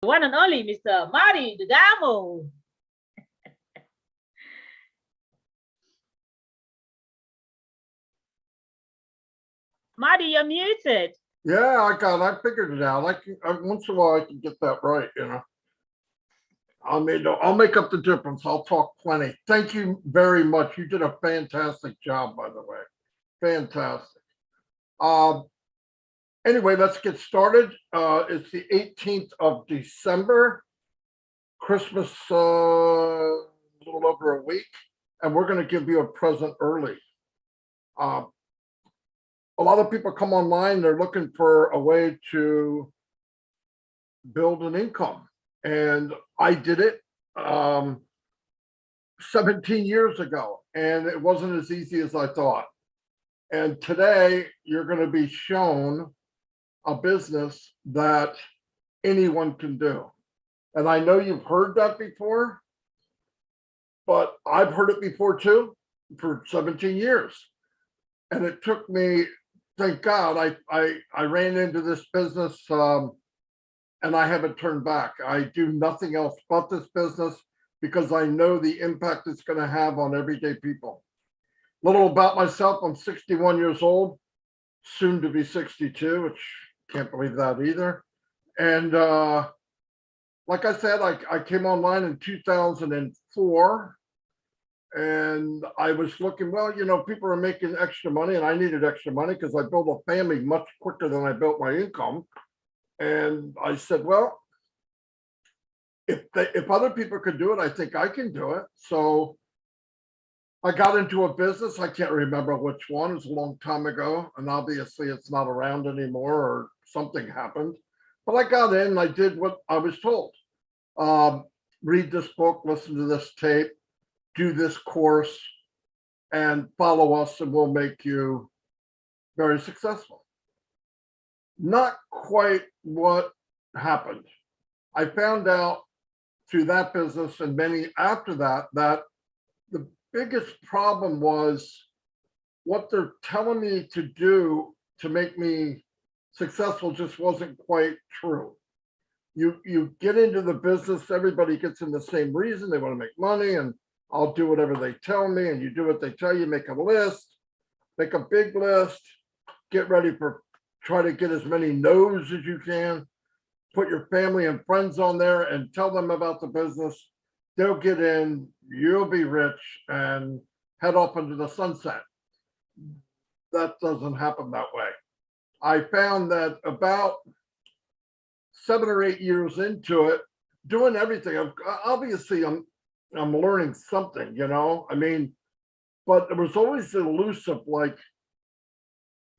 One and only Mr. Marty Dagamo. Marty, you're muted. Yeah, I figured it out. Once in a while I can get that right, you know. I'll make up the difference. I'll talk plenty. Thank you very much. You did a fantastic job, by the way. Fantastic. Anyway, let's get started. It's the 18th of December, Christmas, a little over a week, and we're going to give you a present early. A lot of people come online, they're looking for a way to build an income. And I did it 17 years ago, and it wasn't as easy as I thought. And today you're going to be shown a business that anyone can do. And I know you've heard that before, but I've heard it before too, for 17 years. And it took me, thank God, I ran into this business and I haven't turned back. I do nothing else but this business because I know the impact it's going to have on everyday people. Little about myself, I'm 61 years old, soon to be 62, which can't believe that either. And like I said, I came online in 2004 and I was looking, well, you know, people are making extra money and I needed extra money because I built a family much quicker than I built my income. And I said, well, if other people could do it, I think I can do it. So I got into a business. I can't remember which one. It was a long time ago. And obviously it's not around anymore or something happened. But I got in and I did what I was told. Read this book, listen to this tape, do this course, and follow us and we'll make you very successful. Not quite what happened. I found out through that business and many after that, that the biggest problem was what they're telling me to do to make me successful just wasn't quite true. You get into the business, everybody gets in the same reason, they want to make money, and I'll do whatever they tell me, and you do what they tell you, make a list, make a big list, get ready for, try to get as many no's as you can, put your family and friends on there and tell them about the business. They'll get in, you'll be rich and head off into the sunset. That doesn't happen that way. I found that about 7 or 8 years into it, doing everything, obviously I'm learning something, you know, I mean, but there was always elusive, like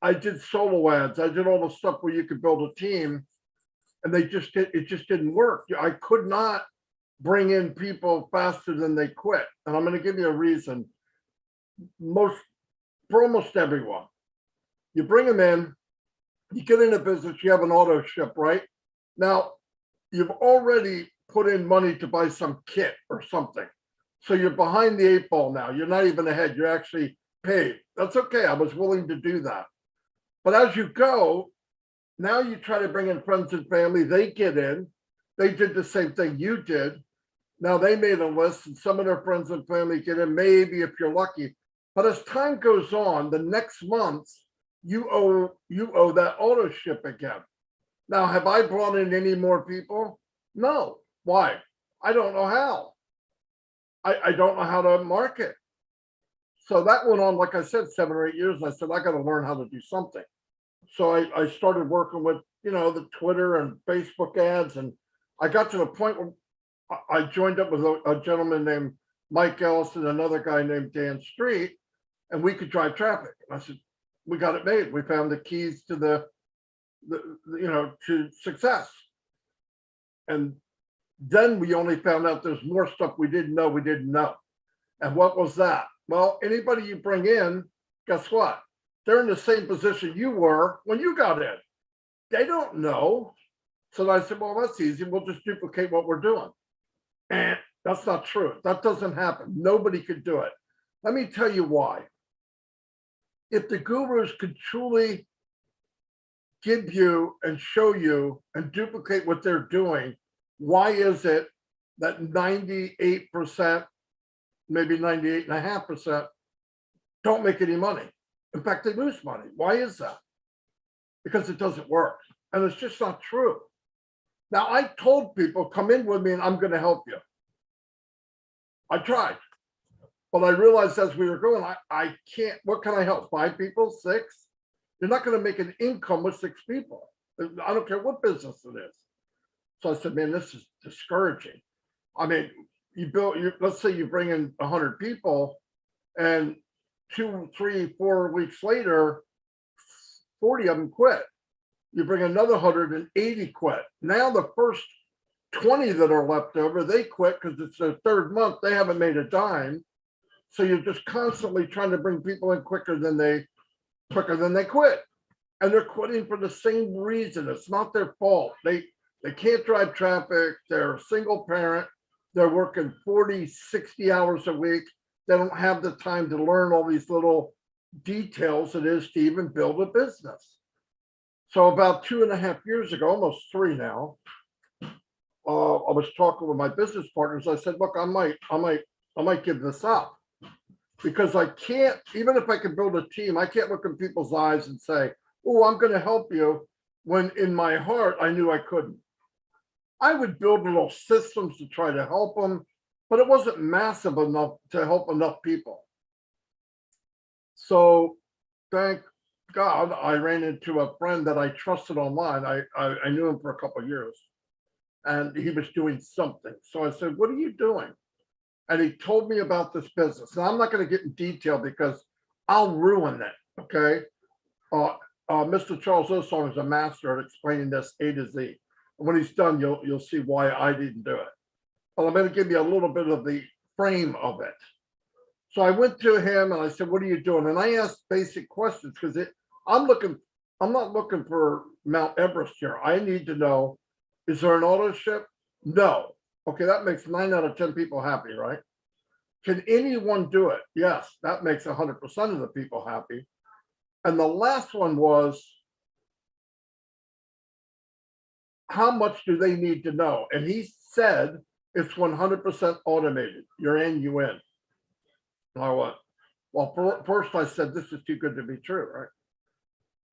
I did solo ads, I did all the stuff where you could build a team and it just didn't work. I could not bring in people faster than they quit. And I'm going to give you a reason. For almost everyone, you bring them in, you get in a business, you have an auto ship, right? Now, you've already put in money to buy some kit or something. So you're behind the 8 ball now. You're not even ahead. You're actually paid. That's okay. I was willing to do that. But as you go, now you try to bring in friends and family. They get in. They did the same thing you did. Now they made a list and some of their friends and family get in, maybe if you're lucky. But as time goes on, the next month, you owe that auto ship again. Now, have I brought in any more people? No. Why? I don't know how. I don't know how to market. So that went on, like I said, 7 or 8 years. And I said, I got to learn how to do something. So I started working with, you know, the Twitter and Facebook ads. And I got to the point where I joined up with a gentleman named Mike Ellis and another guy named Dan Street, and we could drive traffic. And I said, we got it made. We found the keys to the you know, to success. And then we only found out there's more stuff we didn't know. And what was that? Well, anybody you bring in, guess what? They're in the same position you were when you got in. They don't know. So I said, well, that's easy. We'll just duplicate what we're doing. And that's not true. That doesn't happen. Nobody could do it. Let me tell you why. If the gurus could truly give you and show you and duplicate what they're doing, why is it that 98%, maybe 98.5% don't make any money? In fact, they lose money. Why is that? Because it doesn't work. And it's just not true. Now, I told people, come in with me and I'm going to help you. I tried. But I realized as we were going, I can't, what can I help? 5 people, 6? You're not going to make an income with 6 people. I don't care what business it is. So I said, man, this is discouraging. I mean, let's say you bring in 100 people and 2, 3, 4 weeks later, 40 of them quit. You bring another 180 quit. Now the first 20 that are left over, they quit because it's their 3rd month. They haven't made a dime. So you're just constantly trying to bring people in quicker than they quit. And they're quitting for the same reason. It's not their fault. They can't drive traffic. They're a single parent. They're working 40, 60 hours a week. They don't have the time to learn all these little details it is to even build a business. So about 2.5 years ago, almost 3 now, I was talking with my business partners. I said, look, I might give this up because I can't, even if I can build a team, I can't look in people's eyes and say, oh, I'm going to help you, when in my heart, I knew I couldn't. I would build little systems to try to help them, but it wasn't massive enough to help enough people. So thank God I ran into a friend that I trusted online. I knew him for a couple of years and he was doing something. So I said, what are you doing? And he told me about this business. Now I'm not going to get in detail because I'll ruin it. Okay. Mr. Charles Osong is a master at explaining this A to Z. And when he's done, you'll see why I didn't do it. But I'm going to give you a little bit of the frame of it. So I went to him and I said, what are you doing? And I asked basic questions because I'm not looking for Mount Everest here. I need to know, is there an auto ship? No. Okay, that makes 9 out of 10 people happy, right? Can anyone do it? Yes, that makes 100% of the people happy. And the last one was, how much do they need to know? And he said, it's 100% automated. You're in, you in. And I went, well, first I said, this is too good to be true, right?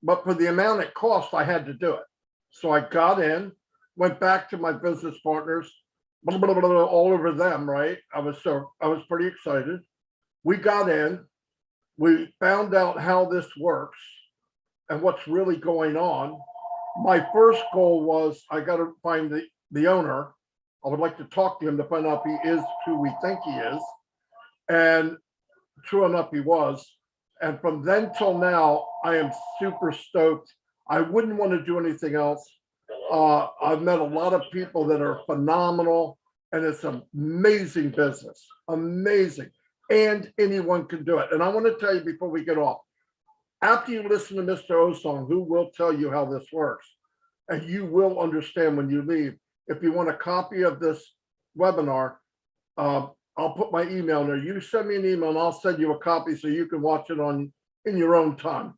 But for the amount it cost, I had to do it. So I got in, went back to my business partners, blah, blah, blah, blah, all over them, right? I was pretty excited. We got in, we found out how this works and what's really going on. My first goal was I got to find the owner. I would like to talk to him to find out if he is who we think he is. And true enough, he was. And from then till now, I am super stoked. I wouldn't want to do anything else. I've met a lot of people that are phenomenal, and it's an amazing business, amazing. And anyone can do it. And I want to tell you before we get off, after you listen to Mr. Osong, who will tell you how this works, and you will understand when you leave. If you want a copy of this webinar, I'll put my email there. You send me an email and I'll send you a copy so you can watch it in your own time.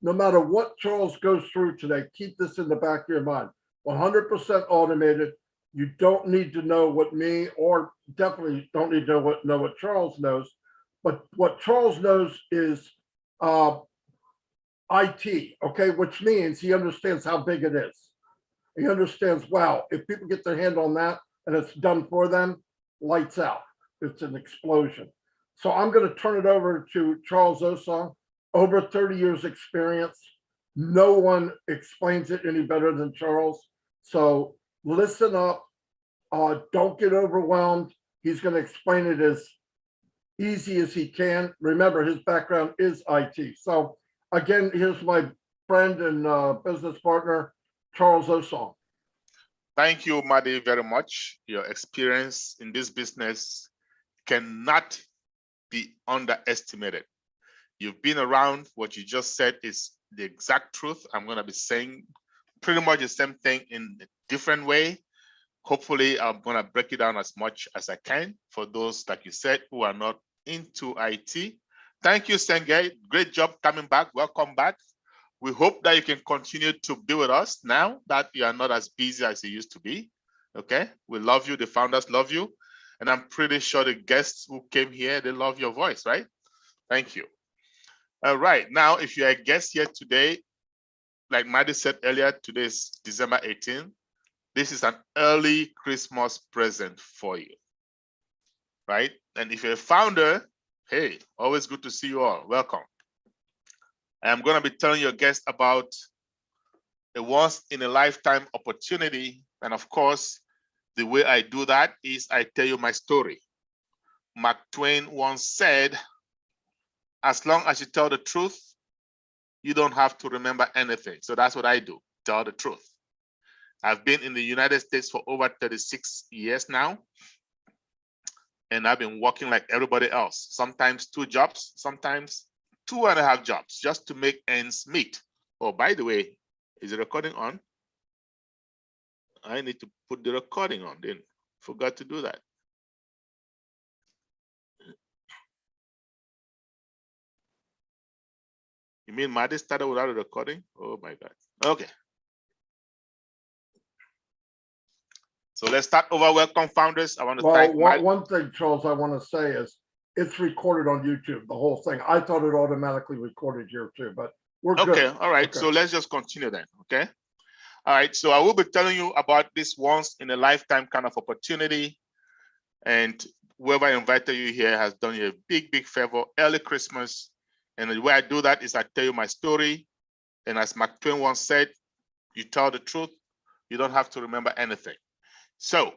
No matter what Charles goes through today, keep this in the back of your mind. 100% automated. You don't need to know what me, or definitely don't need to know what Charles knows. But what Charles knows is IT, okay, which means he understands how big it is. He understands, wow, if people get their hand on that and it's done for them, lights out. It's an explosion. So I'm going to turn it over to Charles Osong, over 30 years experience. No one explains it any better than Charles. So listen up. Don't get overwhelmed. He's going to explain it as easy as he can. Remember, his background is IT. So again, here's my friend and business partner, Charles Osong. Thank you, Madi, very much. Your experience in this business cannot be underestimated. You've been around. What you just said is the exact truth. I'm going to be saying pretty much the same thing in a different way. Hopefully, I'm going to break it down as much as I can for those, like you said, who are not into IT. Thank you, Senge. Great job coming back. Welcome back. We hope that you can continue to be with us now that you are not as busy as you used to be. Okay, we love you. The founders love you. And I'm pretty sure the guests who came here, they love your voice, right? Thank you. All right, now, if you're a guest here today, like Maddie said earlier, today is December 18th. This is an early Christmas present for you, right? And if you're a founder, hey, always good to see you all. Welcome. I'm going to be telling your guests about a once-in-a-lifetime opportunity. And of course, the way I do that is I tell you my story. Mark Twain once said, as long as you tell the truth, you don't have to remember anything. So that's what I do, tell the truth. I've been in the United States for over 36 years now. And I've been working like everybody else, sometimes 2 jobs, sometimes 2.5 jobs, just to make ends meet. Oh, by the way, is the recording on? I need to put the recording on, then forgot to do that. You mean Maddie started without a recording? Oh my God. Okay. So let's start over. Welcome, founders. I want to thank one thing, Charles, I want to say is it's recorded on YouTube, the whole thing. I thought it automatically recorded here too, but we're good. Okay, all right. Okay. So let's just continue then, okay? All right, so I will be telling you about this once in a lifetime kind of opportunity. And whoever invited you here has done you a big, big favor. Early Christmas. And the way I do that is I tell you my story. And as Mark Twain once said, you tell the truth, you don't have to remember anything. So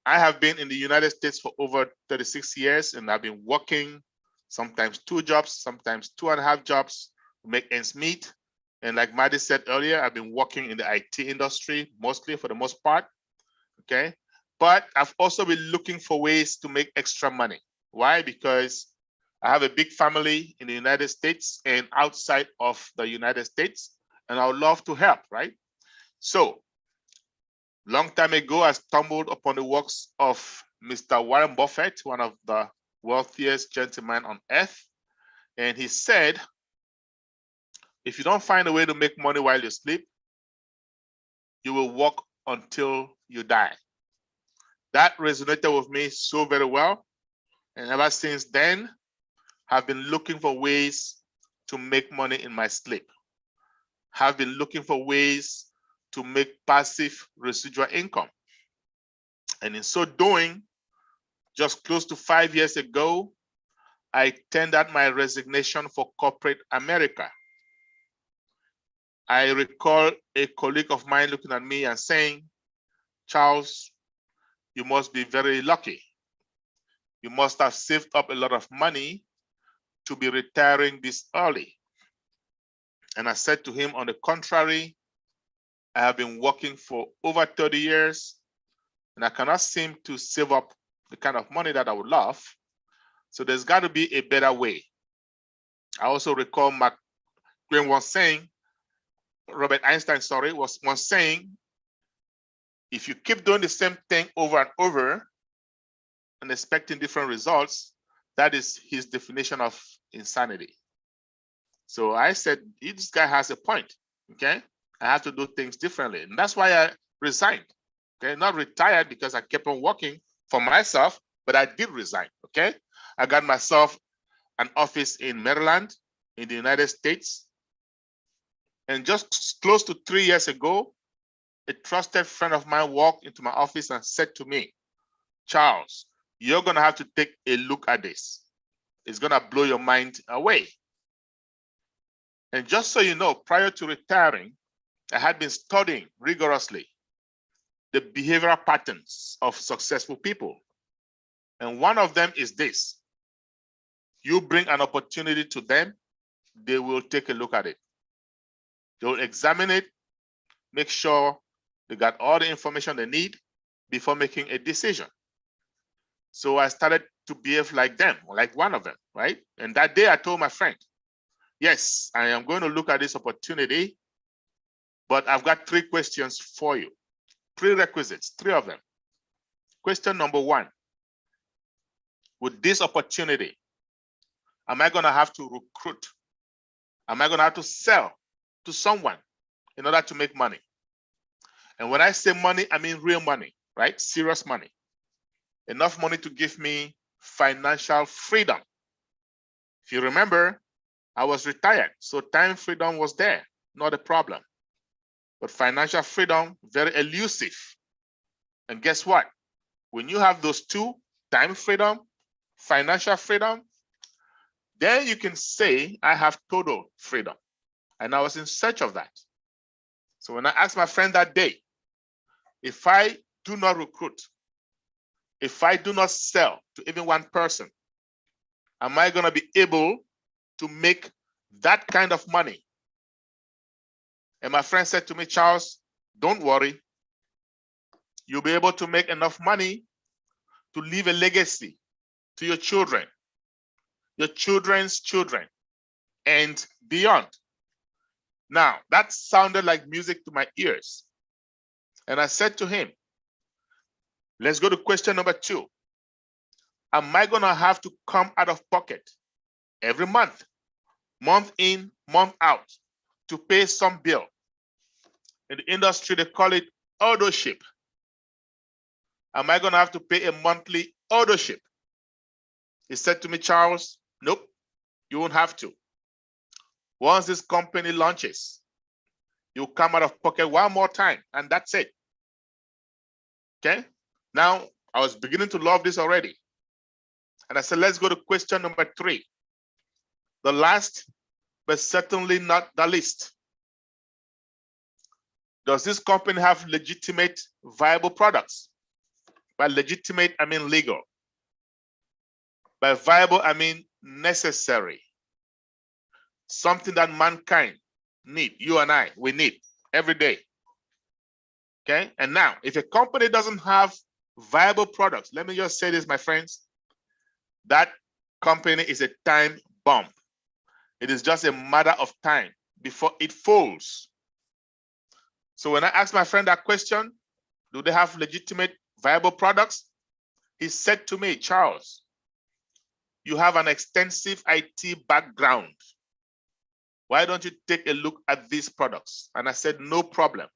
I have been in the United States for over 36 years, and I've been working sometimes 2 jobs, sometimes 2.5 jobs to make ends meet. And like Maddie said earlier, I've been working in the IT industry, mostly for the most part, okay? But I've also been looking for ways to make extra money. Why? Because I have a big family in the United States and outside of the United States, and I would love to help, right? So, long time ago, I stumbled upon the works of Mr. Warren Buffett, one of the wealthiest gentlemen on earth. And he said, if you don't find a way to make money while you sleep, you will work until you die. That resonated with me so very well. And ever since then, I've been looking for ways to make money in my sleep. I've been looking for ways to make passive residual income. And in so doing, just close to 5 years ago, I tendered my resignation for corporate America. I recall a colleague of mine looking at me and saying, Charles, you must be very lucky. You must have saved up a lot of money to be retiring this early. And I said to him, on the contrary, I have been working for over 30 years and I cannot seem to save up the kind of money that I would love. So there's got to be a better way. I also recall Mark Twain was saying, Robert Einstein, sorry, was once saying, if you keep doing the same thing over and over and expecting different results, that is his definition of insanity. So I said, this guy has a point, okay? I have to do things differently. And that's why I resigned, okay? Not retired because I kept on working for myself, but I did resign, okay? I got myself an office in Maryland, in the United States. And just close to 3 years ago, a trusted friend of mine walked into my office and said to me, Charles, you're gonna have to take a look at this. It's gonna blow your mind away. And just so you know, prior to retiring, I had been studying rigorously the behavioral patterns of successful people. And one of them is this. You bring an opportunity to them, they will take a look at it. They'll examine it, make sure they got all the information they need before making a decision. So I started to behave like them, like one of them, right? And that day I told my friend, yes, I am going to look at this opportunity, but I've got 3 questions for you. Prerequisites, 3 of them. Question number 1, with this opportunity, am I going to have to recruit? Am I going to have to sell to someone in order to make money? And when I say money, I mean real money, right? Serious money. Enough money to give me financial freedom. If you remember, I was retired, so time freedom was there, not a problem. But financial freedom, very elusive. And guess what? When you have those two, time freedom, financial freedom, then you can say, I have total freedom. And I was in search of that. So when I asked my friend that day, if I do not recruit, if I do not sell to even one person, am I going to be able to make that kind of money? And my friend said to me, Charles, don't worry. You'll be able to make enough money to leave a legacy to your children, your children's children, and beyond. Now, that sounded like music to my ears. And I said to him, let's go to question number 2. Am I going to have to come out of pocket every month in, month out, to pay some bill? In the industry, they call it ownership. Am I going to have to pay a monthly ownership? He said to me, Charles, nope, you won't have to. Once this company launches, you come out of pocket one more time, and that's it. Okay? Now, I was beginning to love this already. And I said, let's go to question number 3. The last, but certainly not the least. Does this company have legitimate, viable products? By legitimate, I mean legal. By viable, I mean necessary. Something that mankind need, you and I, we need every day. Okay? And now, if a company doesn't have viable products, let me just say this, my friends, that company is a time bomb. It is just a matter of time before it falls. So when I asked my friend that question, do they have legitimate, viable products? He said to me, Charles, you have an extensive IT background. Why don't you take a look at these products? And I said, no problem.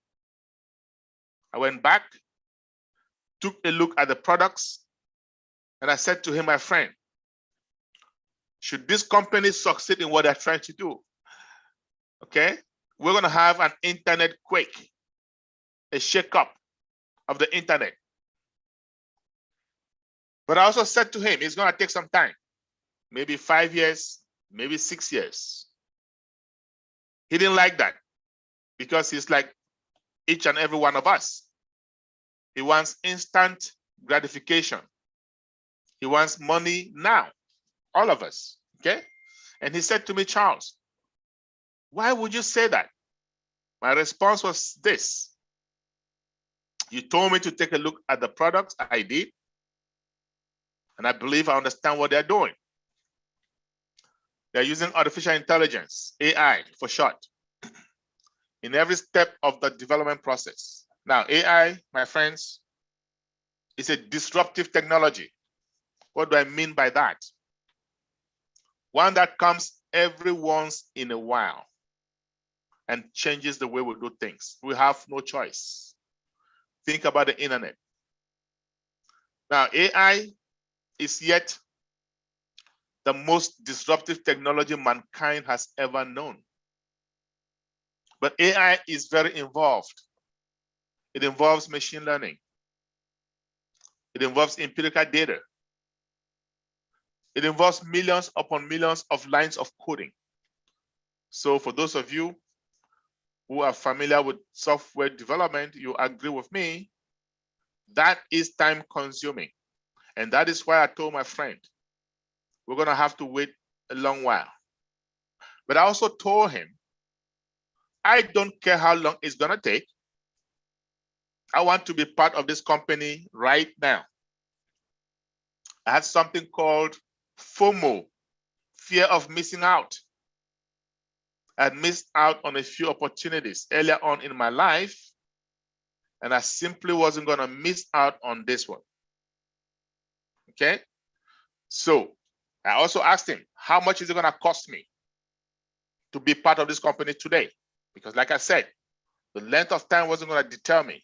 I went back, took a look at the products, and I said to him, my friend, should this company succeed in what they're trying to do, okay, we're going to have an internet quake, a shake-up of the internet. But I also said to him, it's going to take some time, maybe 5 years, maybe 6 years. He didn't like that because he's like each and every one of us. He wants instant gratification. He wants money now, all of us, okay? And he said to me, Charles, why would you say that? My response was this. You told me to take a look at the products. I did. And I believe I understand what they're doing. They're using artificial intelligence, AI for short, in every step of the development process. Now, AI, my friends, is a disruptive technology. What do I mean by that? One that comes every once in a while and changes the way we do things. We have no choice. Think about the internet. Now, AI is yet the most disruptive technology mankind has ever known. But AI is very involved. It involves machine learning. It involves empirical data. It involves millions upon millions of lines of coding. So for those of you who are familiar with software development, you agree with me, that is time consuming. And that is why I told my friend, we're going to have to wait a long while. But I also told him, I don't care how long it's going to take. I want to be part of this company right now. I had something called FOMO, fear of missing out. I had missed out on a few opportunities earlier on in my life, and I simply wasn't going to miss out on this one. Okay? So I also asked him, how much is it going to cost me to be part of this company today? Because like I said, the length of time wasn't going to deter me.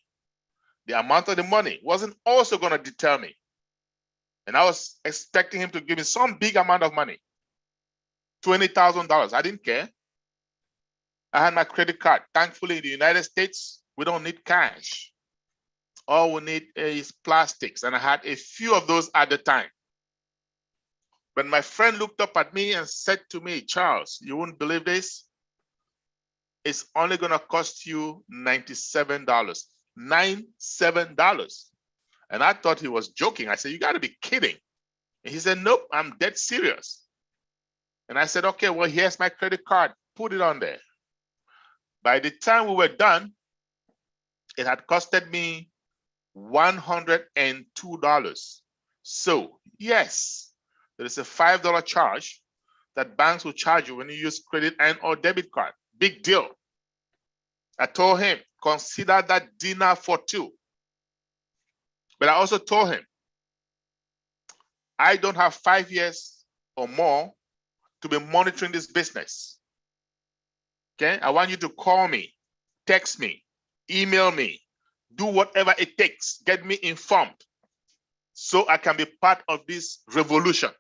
the amount of the money wasn't also going to deter me. And I was expecting him to give me some big amount of money, $20,000. I didn't care. I had my credit card. Thankfully, in the United States, we don't need cash. All we need is plastics. And I had a few of those at the time. But my friend looked up at me and said to me, Charles, you wouldn't believe this? It's only going to cost you $97. $97. And I thought he was joking. I said, you got to be kidding. And he said, nope, I'm dead serious. And I said, okay, well, here's my credit card. Put it on there. By the time we were done, it had costed me $102. So, yes, there is a $5 charge that banks will charge you when you use credit and or debit card. Big deal. I told him, consider that dinner for two. But I also told him, I don't have 5 years or more to be monitoring this business. Okay, I want you to call me, text me, email me, do whatever it takes, get me informed so I can be part of this revolution.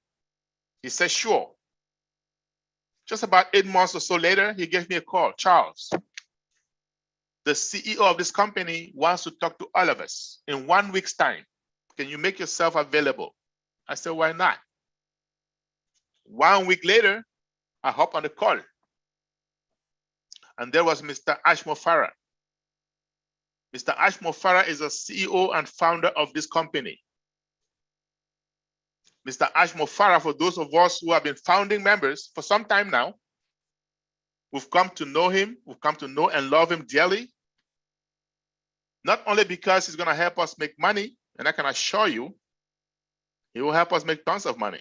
He said, sure. Just about 8 months or so later, he gave me a call. Charles, the CEO of this company wants to talk to all of us in 1 week's time. Can you make yourself available? I said, why not? 1 week later, I hop on the call. And there was Mr. Ashmo Farah. Mr. Ashmo Farah is a CEO and founder of this company. Mr. Ashmo Farah, for those of us who have been founding members for some time now, we've come to know him, we've come to know and love him dearly. Not only because he's going to help us make money, and I can assure you, he will help us make tons of money,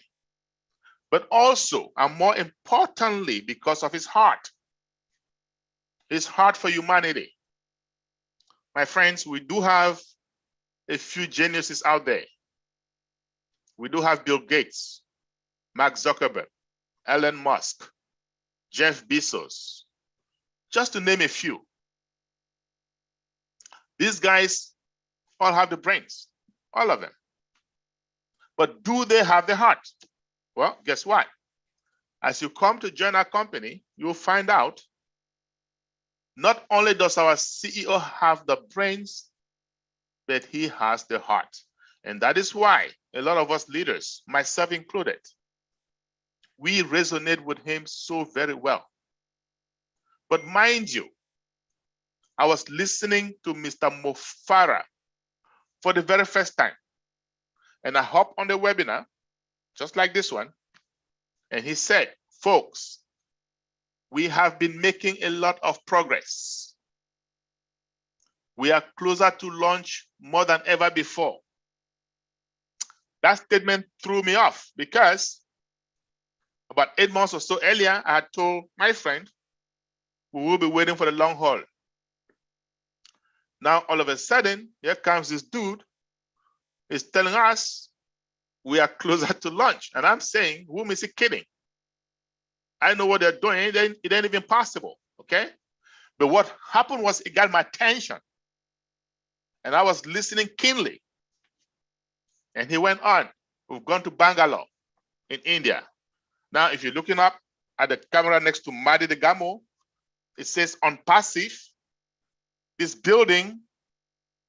but also, and more importantly, because of his heart for humanity. My friends, we do have a few geniuses out there. We do have Bill Gates, Mark Zuckerberg, Elon Musk, Jeff Bezos, just to name a few. These guys all have the brains, all of them. But do they have the heart? Well, guess what? As you come to join our company, you'll find out not only does our CEO have the brains, but he has the heart. And that is why a lot of us leaders, myself included, we resonate with him so very well. But mind you, I was listening to Mr. Mo Farah for the very first time. And I hopped on the webinar, just like this one, and he said, folks, we have been making a lot of progress. We are closer to launch more than ever before. That statement threw me off because about 8 months or so earlier, I had told my friend, we will be waiting for the long haul. Now, all of a sudden, here comes this dude, is telling us we are closer to launch. And I'm saying, whom is he kidding? I know what they're doing. It ain't even possible, okay? But what happened was it got my attention. And I was listening keenly. And he went on. We've gone to Bangalore in India. Now, if you're looking up at the camera next to Madi Degamo, it says OnPassive. This building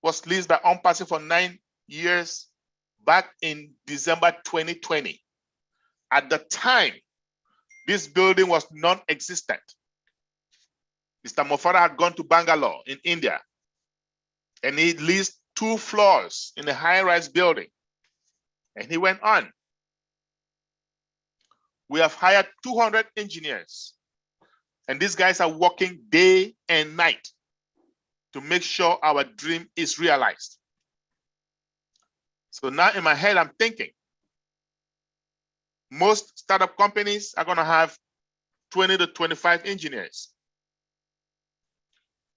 was leased by OnPassive for 9 years back in December 2020. At the time, this building was non-existent. Mr. Mofara had gone to Bangalore in India, and he leased 2 floors in a high-rise building. And he went on. We have hired 200 engineers, and these guys are working day and night to make sure our dream is realized. So now in my head, I'm thinking, most startup companies are going to have 20 to 25 engineers.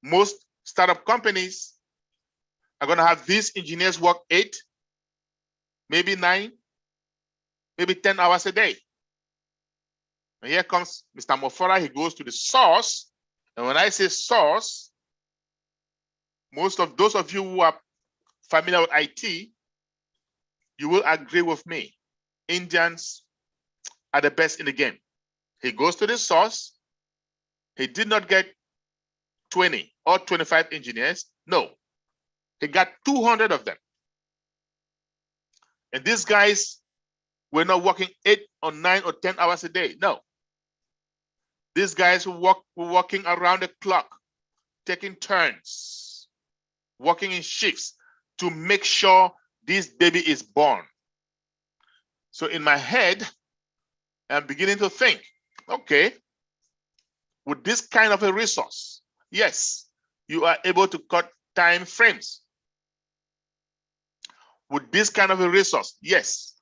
Most startup companies are going to have these engineers work 8, maybe 9, maybe 10 hours a day. And here comes Mr. Mofara. He goes to the source. And when I say source, most of those of you who are familiar with IT, you will agree with me. Indians are the best in the game. He goes to the source. He did not get 20 or 25 engineers. No, he got 200 of them. And these guys were not working 8 or 9 or 10 hours a day. No. These guys were working around the clock, taking turns, working in shifts to make sure this baby is born. So in my head, I'm beginning to think, okay, with this kind of a resource, yes, you are able to cut time frames. With this kind of a resource, yes,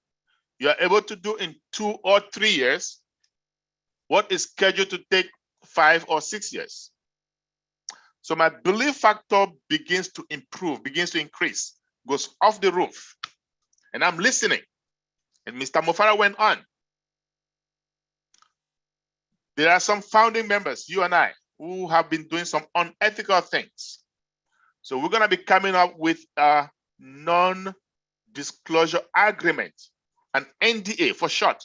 you are able to do in 2 or 3 years what is scheduled to take 5 or 6 years. So my belief factor begins to improve, begins to increase, goes off the roof. And I'm listening. And Mr. Mofara went on. There are some founding members, you and I, who have been doing some unethical things. So we're going to be coming up with a non-disclosure agreement, an NDA for short.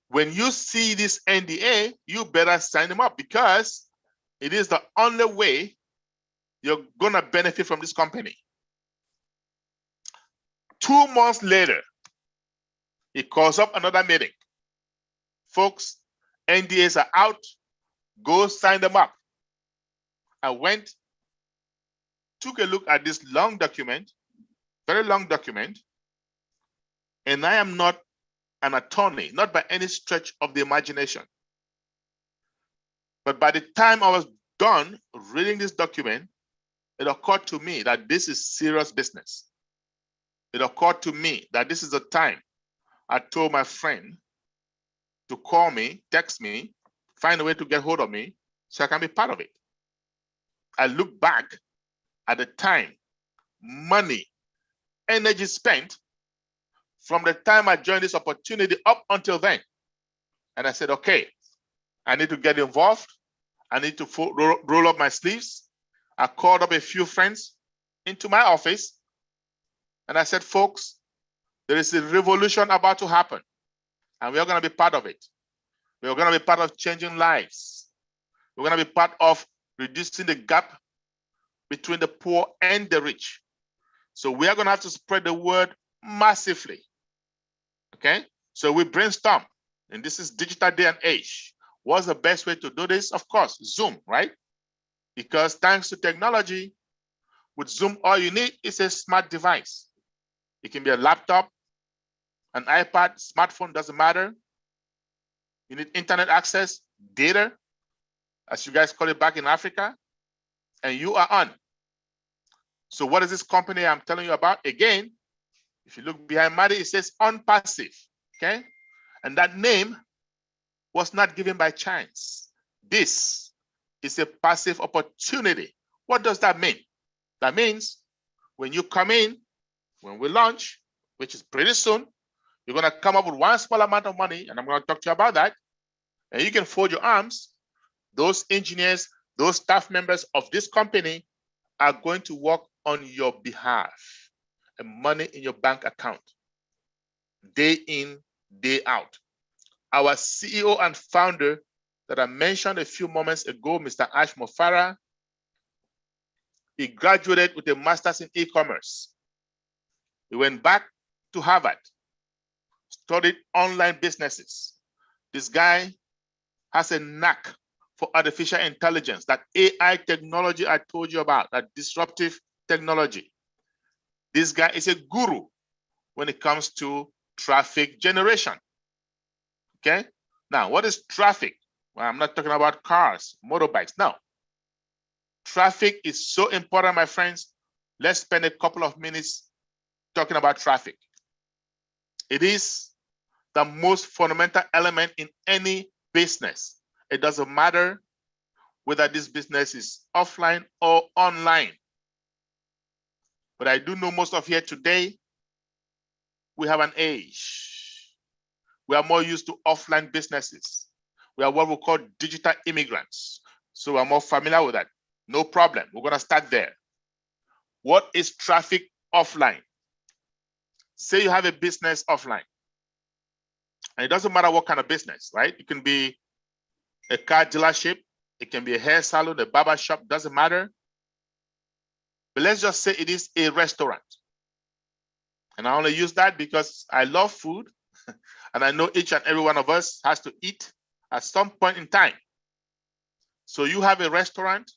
When you see this NDA, you better sign them up because it is the only way you're going to benefit from this company. 2 months later, he calls up another meeting. Folks, NDAs are out. Go sign them up. I went, took a look at this long document, very long document, and I am not an attorney, not by any stretch of the imagination. But by the time I was done reading this document, it occurred to me that this is serious business. It occurred to me that this is the time I told my friend to call me, text me, find a way to get hold of me so I can be part of it. I look back at the time, money, energy spent from the time I joined this opportunity up until then. And I said, okay, I need to get involved. I need to roll up my sleeves. I called up a few friends into my office and I said, folks, there is a revolution about to happen and we are going to be part of it. We are going to be part of changing lives. We're going to be part of reducing the gap between the poor and the rich. So we are going to have to spread the word massively. Okay, so we brainstorm, and this is digital day and age. What's the best way to do this? Of course, Zoom, right? Because thanks to technology, with Zoom, all you need is a smart device. It can be a laptop, an iPad, smartphone, doesn't matter. You need internet access, data, as you guys call it back in Africa, and you are on. So what is this company I'm telling you about? Again, if you look behind Madi, it says OnPassive, okay? And that name was not given by chance. This is a passive opportunity. What does that mean? That means when you come in, when we launch, which is pretty soon, you're gonna come up with one small amount of money, and I'm gonna talk to you about that, and you can fold your arms. Those engineers, those staff members of this company are going to work on your behalf. And money in your bank account, day in, day out. Our CEO and founder that I mentioned a few moments ago, Mr. Ash Mofara, he graduated with a master's in e-commerce. He went back to Harvard, studied online businesses. This guy has a knack for artificial intelligence, that AI technology I told you about, that disruptive technology. This guy is a guru when it comes to traffic generation. Okay? Now, what is traffic? Well, I'm not talking about cars, motorbikes. No. Traffic is so important, my friends. Let's spend a couple of minutes talking about traffic. It is the most fundamental element in any business. It doesn't matter whether this business is offline or online. But I do know most of here today, we have an age. We are more used to offline businesses. We are what we call digital immigrants. So we're more familiar with that. No problem. We're going to start there. What is traffic offline? Say you have a business offline. And it doesn't matter what kind of business, right? It can be a car dealership, it can be a hair salon, a barber shop, doesn't matter. But let's just say it is a restaurant. And I only use that because I love food and I know each and every one of us has to eat at some point in time. So you have a restaurant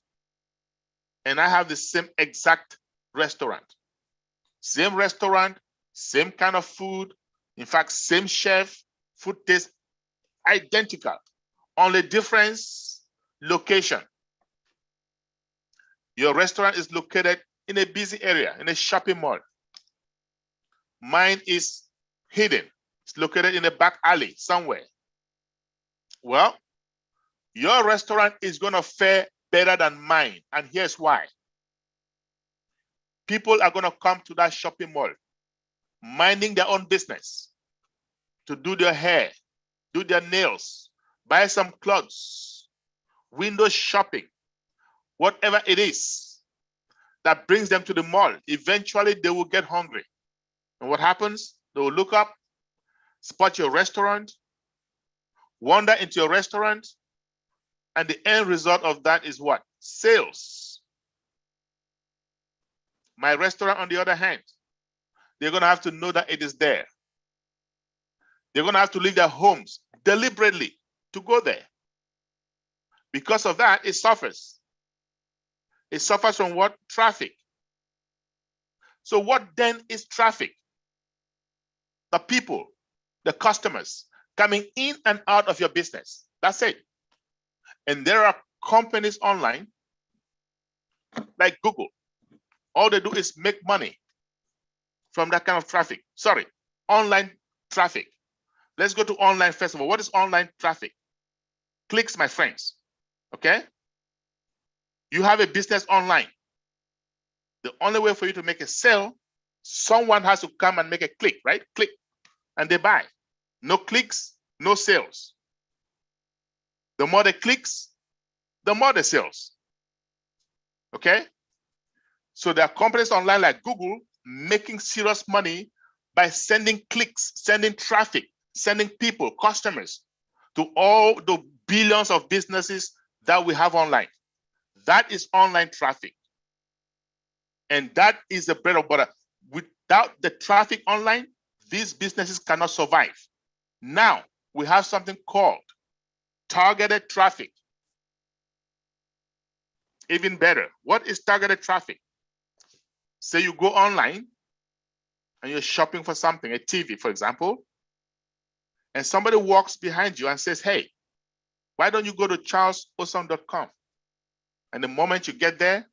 and I have the same exact restaurant. Same restaurant, same kind of food. In fact, same chef, food tastes identical. Only difference, location. Your restaurant is located in a busy area, in a shopping mall. Mine is hidden. It's located in a back alley somewhere. Well, your restaurant is going to fare better than mine. And here's why. People are going to come to that shopping mall, minding their own business, to do their hair, do their nails, buy some clothes, window shopping, whatever it is that brings them to the mall. Eventually, they will get hungry. And what happens? They will look up, spot your restaurant, wander into your restaurant, and the end result of that is what? Sales. My restaurant, on the other hand, they're going to have to know that it is there. They're going to have to leave their homes deliberately to go there. Because of that, it suffers. It suffers from what? Traffic. So what then is traffic? The people, the customers coming in and out of your business. That's it. And there are companies online like Google. All they do is make money from that kind of traffic. Sorry, online traffic. Let's go to online first of all. What is online traffic? Clicks, my friends. Okay? You have a business online. The only way for you to make a sale, someone has to come and make a click, right? Click, and they buy. No clicks, no sales. The more the clicks, the more the sales. Okay? So there are companies online like Google making serious money by sending clicks, sending traffic, sending people, customers to all the billions of businesses that we have online. That is online traffic. And that is the bread and butter. Without the traffic online, these businesses cannot survive. Now, we have something called targeted traffic. Even better, what is targeted traffic? Say you go online and you're shopping for something, a TV, for example, and somebody walks behind you and says, hey, why don't you go to charlesosom.com? And the moment you get there,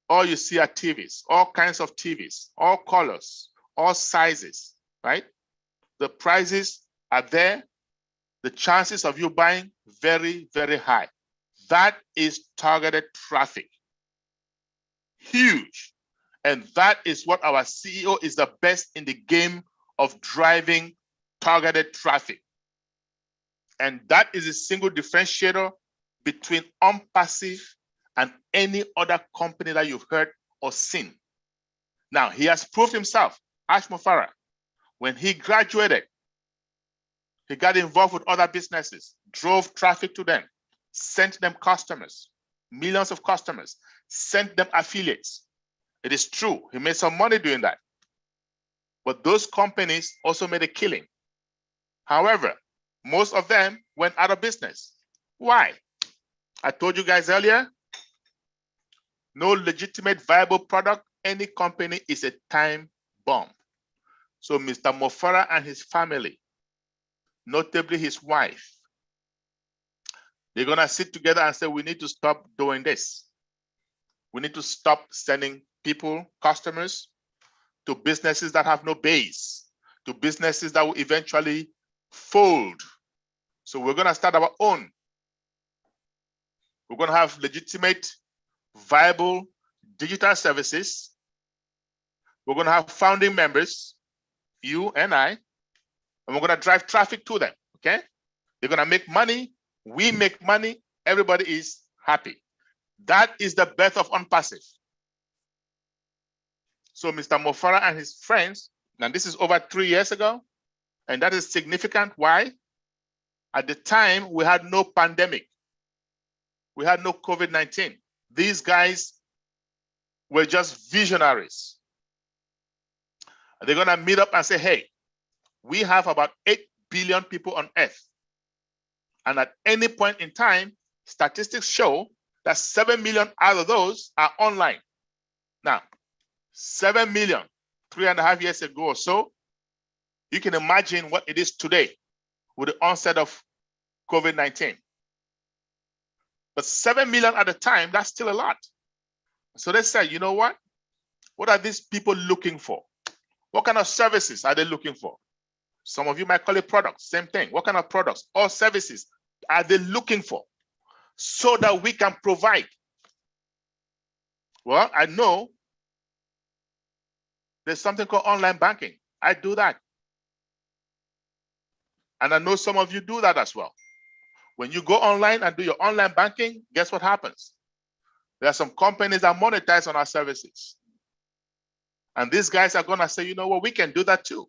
all you see are TVs, all kinds of TVs, all colors, all sizes, right? The prices are there. The chances of you buying, very, very high. That is targeted traffic. Huge. And that is what our CEO is the best in the game of driving targeted traffic. And that is a single differentiator between OnPassive and any other company that you've heard or seen. Now, he has proved himself, Ash Mufara, when he graduated, he got involved with other businesses, drove traffic to them, sent them customers, millions of customers, sent them affiliates. It is true, he made some money doing that. But those companies also made a killing. However, most of them went out of business. Why? I told you guys earlier, no legitimate viable product, any company is a time bomb. So Mr. Mufara and his family, notably his wife, they're gonna sit together and say, we need to stop doing this. We need to stop sending people, customers, to businesses that have no base, to businesses that will eventually fold. So we're gonna start our own. We're gonna have legitimate, viable digital services. We're gonna have founding members, you and I, and we're gonna drive traffic to them, okay? They're gonna make money, we make money, everybody is happy. That is the birth of OnPassive. So Mr. Mofara and his friends, and this is over 3 years ago, and that is significant. Why? At the time, we had no pandemic. We had no COVID-19. These guys were just visionaries. They're going to meet up and say, hey, we have about 8 billion people on Earth. And at any point in time, statistics show that 7 million out of those are online. Now, 7 million, 3.5 years ago or so, you can imagine what it is today with the onset of COVID-19. But 7 million at the time, that's still a lot. So they said, you know what? What are these people looking for? What kind of services are they looking for? Some of you might call it products, same thing. What kind of products or services are they looking for so that we can provide? Well, I know there's something called online banking. I do that. And I know some of you do that as well. When you go online and do your online banking, guess what happens? There are some companies that monetize on our services. And these guys are going to say, you know what, we can do that too.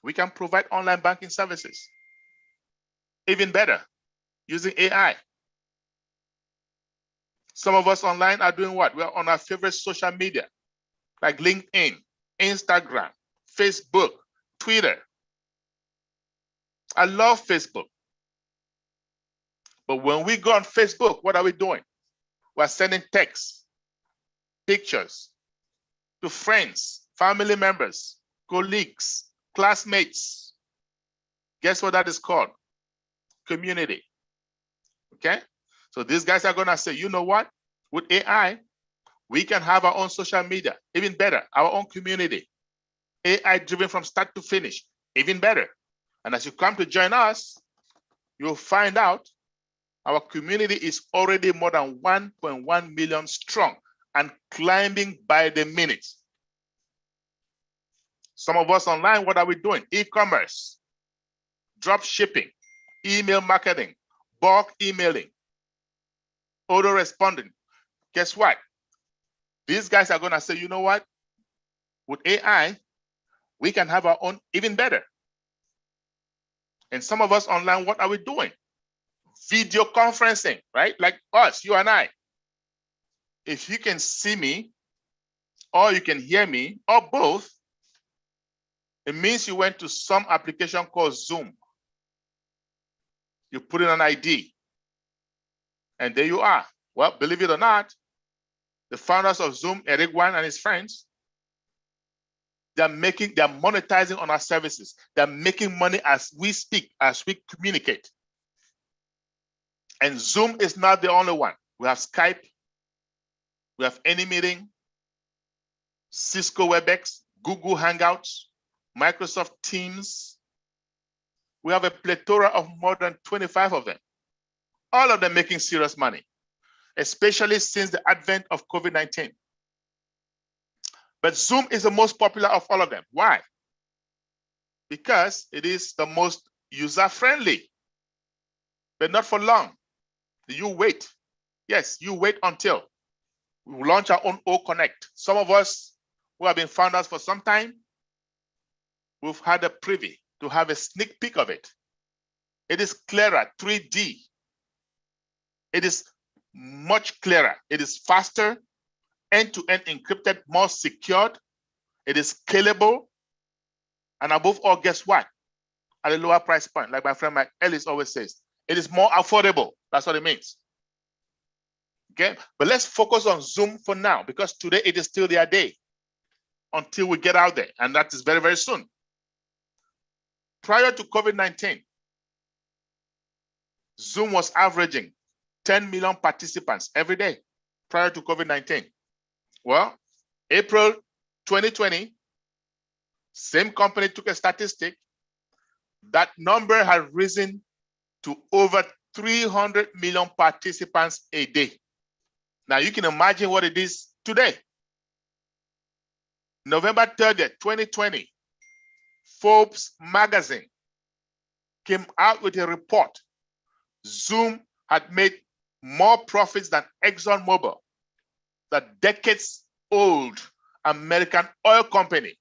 We can provide online banking services. Even better, using AI. Some of us online are doing what? We're on our favorite social media, like LinkedIn, Instagram, Facebook, Twitter. I love Facebook. But when we go on Facebook, what are we doing? We're sending texts, pictures to friends, family members, colleagues, classmates. Guess what that is called? Community. Okay? So these guys are going to say, you know what? With AI, we can have our own social media. Even better, our own community. AI driven from start to finish. Even better. And as you come to join us, you'll find out our community is already more than 1.1 million strong and climbing by the minute. Some of us online, what are we doing? E-commerce, drop shipping, email marketing, bulk emailing, auto-responding. Guess what? These guys are going to say, you know what? With AI, we can have our own even better. And some of us online, what are we doing? Video conferencing, right? Like us, you and I. If you can see me, or you can hear me, or both, it means you went to some application called Zoom. You put in an ID, and there you are. Well, believe it or not, the founders of Zoom, Eric Wan and his friends, they're monetizing on our services. They're making money as we speak, as we communicate. And Zoom is not the only one. We have Skype, we have AnyMeeting, Cisco WebEx, Google Hangouts, Microsoft Teams. We have a plethora of more than 25 of them. All of them making serious money, especially since the advent of COVID-19. But Zoom is the most popular of all of them. Why? Because it is the most user-friendly, but not for long. You wait. Yes, you wait until we launch our own O Connect. Some of us who have been founders for some time, we've had a privy to have a sneak peek of it. It is clearer, 3D. It is much clearer. It is faster, end-to-end encrypted, more secured. It is scalable. And above all, guess what? At a lower price point, like my friend Mike Ellis always says, it is more affordable. That's what it means. Okay, but let's focus on Zoom for now, because today it is still their day until we get out there, and that is very, very soon. Prior to COVID-19, Zoom was averaging 10 million participants every day prior to COVID-19. Well, April 2020, same company took a statistic. That number had risen to over 300 million participants a day. Now you can imagine what it is today. November 30th, 2020, Forbes magazine came out with a report. Zoom had made more profits than ExxonMobil, the decades-old American oil company.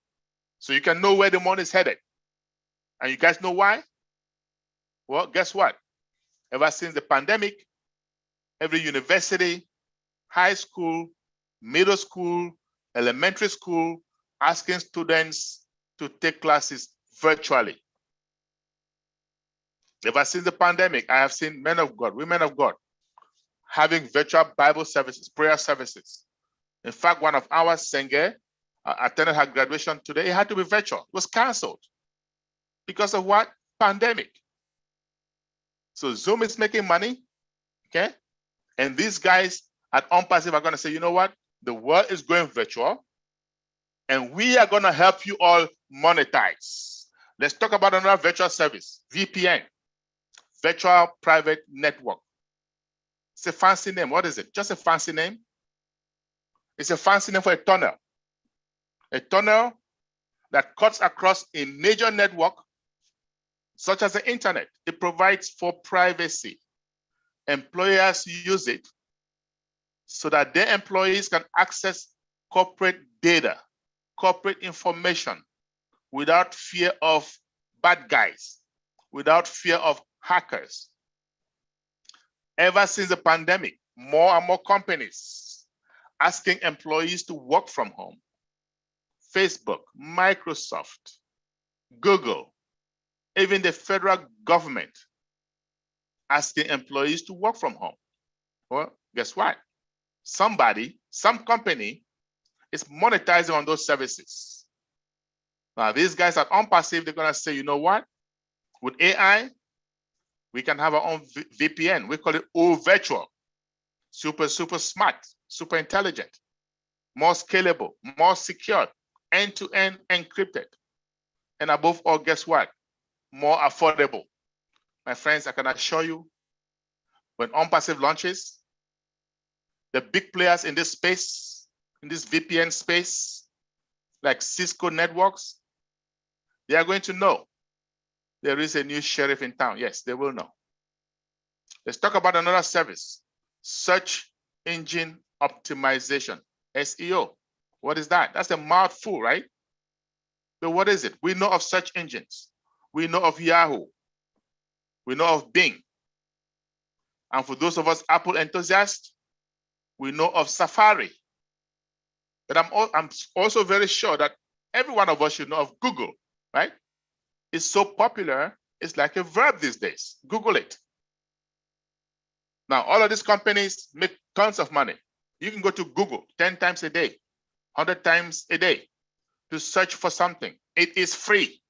So you can know where the money is headed. And you guys know why? Well, guess what? Ever since the pandemic, every university, high school, middle school, elementary school, asking students to take classes virtually. Ever since the pandemic, I have seen men of God, women of God, having virtual Bible services, prayer services. In fact, one of our Senge attended her graduation today. It had to be virtual. It was canceled. Because of what? Pandemic. So Zoom is making money, okay? And these guys at OnPassive are going to say, you know what? The world is going virtual, and we are going to help you all monetize. Let's talk about another virtual service, VPN, Virtual Private Network. It's a fancy name. What is it? Just a fancy name? It's a fancy name for a tunnel. A tunnel that cuts across a major network, such as the internet. It provides for privacy. Employers use it so that their employees can access corporate data, corporate information, without fear of bad guys, without fear of hackers. Ever since the pandemic, more and more companies asking employees to work from home. Facebook, Microsoft, Google, even the federal government asking employees to work from home. Well, guess what? Some company is monetizing on those services. Now, these guys at OnPassive, they're going to say, you know what? With AI, we can have our own VPN. We call it O virtual. Super smart, super intelligent, more scalable, more secure, end-to-end encrypted. And above all, guess what? More affordable. My friends, I can assure you, when OnPassive launches, the big players in this space, in this VPN space, like Cisco networks, they are going to know there is a new sheriff in town. Yes, they will know. Let's talk about another service, search engine optimization, SEO. What is that? That's a mouthful, right? So what is it? We know of search engines. We know of Yahoo. We know of Bing. And for those of us Apple enthusiasts, we know of Safari. But I'm also very sure that every one of us should know of Google, right? It's so popular, it's like a verb these days. Google it. Now, all of these companies make tons of money. You can go to Google 10 times a day, 100 times a day to search for something. It is free.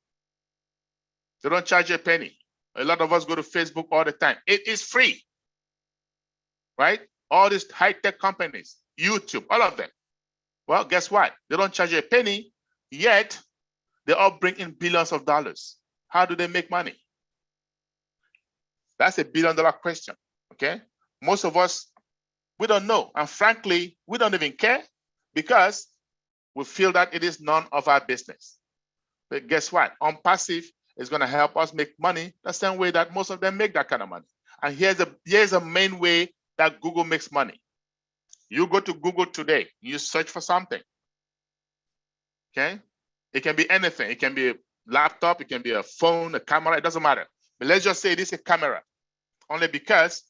They don't charge you a penny. A lot of us go to Facebook all the time. It is free, right? All these high-tech companies, YouTube, all of them. Well, guess what? They don't charge you a penny, yet they all bring in billions of dollars. How do they make money? That's a billion-dollar question, okay? Most of us, we don't know. And frankly, we don't even care because we feel that it is none of our business. But guess what? OnPassive is going to help us make money the same way that most of them make that kind of money. And here's a main way that Google makes money. You go to Google today, you search for something, okay? It can be anything. It can be a laptop, it can be a phone, a camera, it doesn't matter. But let's just say it is a camera, only because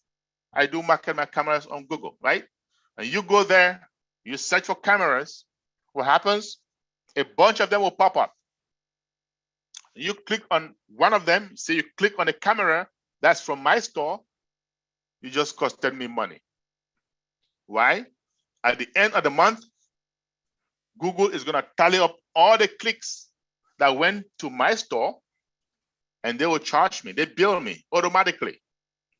I do market my cameras on Google, right? And you go there, you search for cameras, what happens? A bunch of them will pop up. You click on one of them, say you click on a camera that's from my store, you just costed me money. Why? At the end of the month, Google is going to tally up all the clicks that went to my store, and they will charge me. They bill me automatically.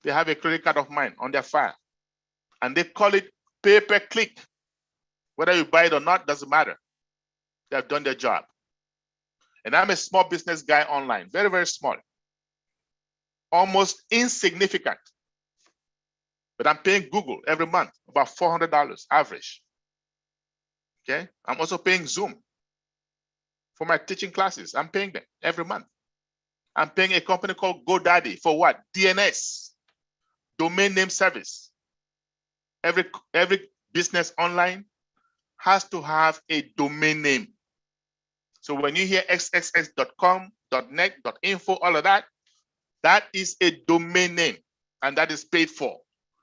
They have a credit card of mine on their file, and they call it pay-per-click. Whether you buy it or not, doesn't matter. They have done their job. And I'm a small business guy online, very, very small, almost insignificant. But I'm paying Google every month about $400 average. Okay, I'm also paying Zoom for my teaching classes. I'm paying them every month. I'm paying a company called GoDaddy for what? DNS, domain name service. Every business online has to have a domain name. So when you hear xxx.com, .net, .info, all of that, that is a domain name, and that is paid for.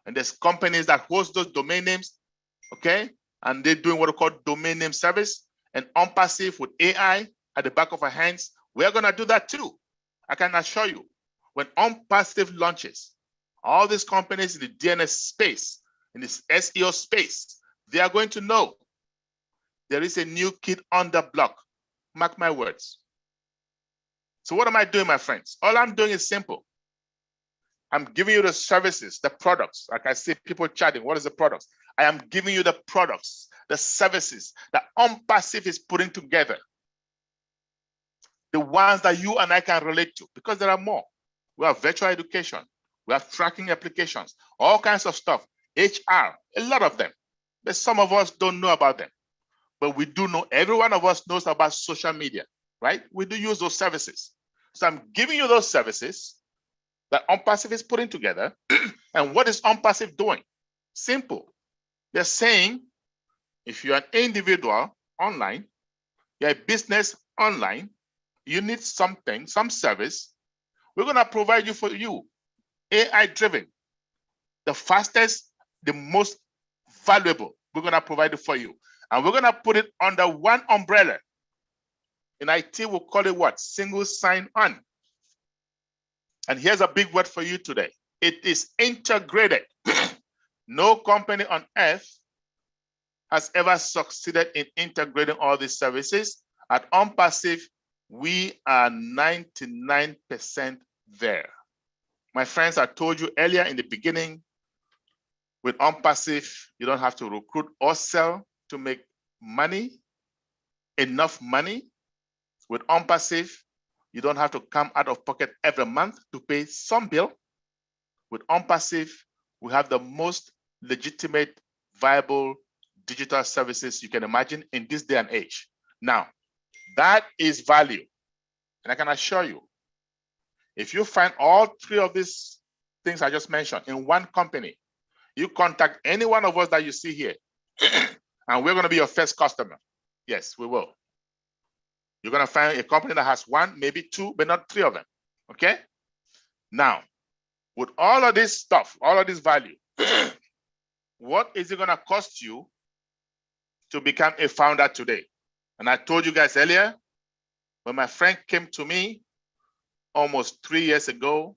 And there's companies that host those domain names, okay? And they're doing what we call domain name service. And OnPassive with AI at the back of our hands, we're gonna do that too. I can assure you, when OnPassive launches, all these companies in the DNS space, in this SEO space, they are going to know there is a new kid on the block. Mark my words. So what am I doing, my friends? All I'm doing is simple. I'm giving you the services, the products. Like I see people chatting, what is the products? I am giving you the products, the services that OnPassive is putting together. The ones that you and I can relate to, because there are more. We have virtual education. We have tracking applications, all kinds of stuff. HR, a lot of them. But some of us don't know about them. But we do know, every one of us knows about social media, right? We do use those services. So I'm giving you those services that OnPassive is putting together. And what is OnPassive doing? Simple. They're saying, if you're an individual online, you're a business online, you need something, some service, we're gonna provide you for you, AI-driven, the fastest, the most valuable, we're gonna provide it for you. And we're gonna put it under one umbrella. In IT, we'll call it what? Single sign-on. And here's a big word for you today. It is integrated. No company on earth has ever succeeded in integrating all these services. At OnPassive, we are 99% there. My friends, I told you earlier in the beginning, with OnPassive, you don't have to recruit or sell to make money, enough money. With OnPassive, you don't have to come out of pocket every month to pay some bill. With OnPassive, we have the most legitimate, viable digital services you can imagine in this day and age. Now, that is value. And I can assure you, if you find all three of these things I just mentioned in one company, you contact any one of us that you see here, and we're going to be your first customer. Yes, we will. You're going to find a company that has one, maybe two, but not three of them. Okay? Now, with all of this stuff, all of this value, what is it going to cost you to become a founder today? And I told you guys earlier, when my friend came to me almost 3 years ago,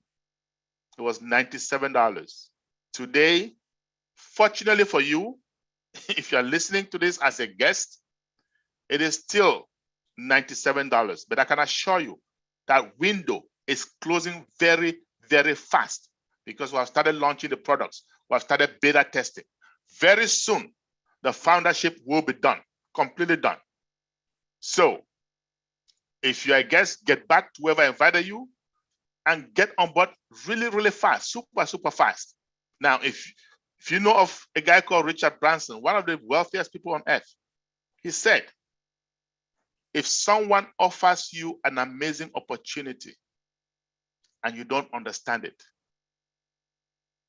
it was $97. Today, fortunately for you, if you're listening to this as a guest, it is still $97. But I can assure you that window is closing very, very fast because we have started launching the products. We have started beta testing. Very soon, the foundership will be done, completely done. So if you're a guest, get back to whoever invited you and get on board really, really fast, super, super fast. Now, if you know of a guy called Richard Branson, one of the wealthiest people on earth, he said, if someone offers you an amazing opportunity and you don't understand it,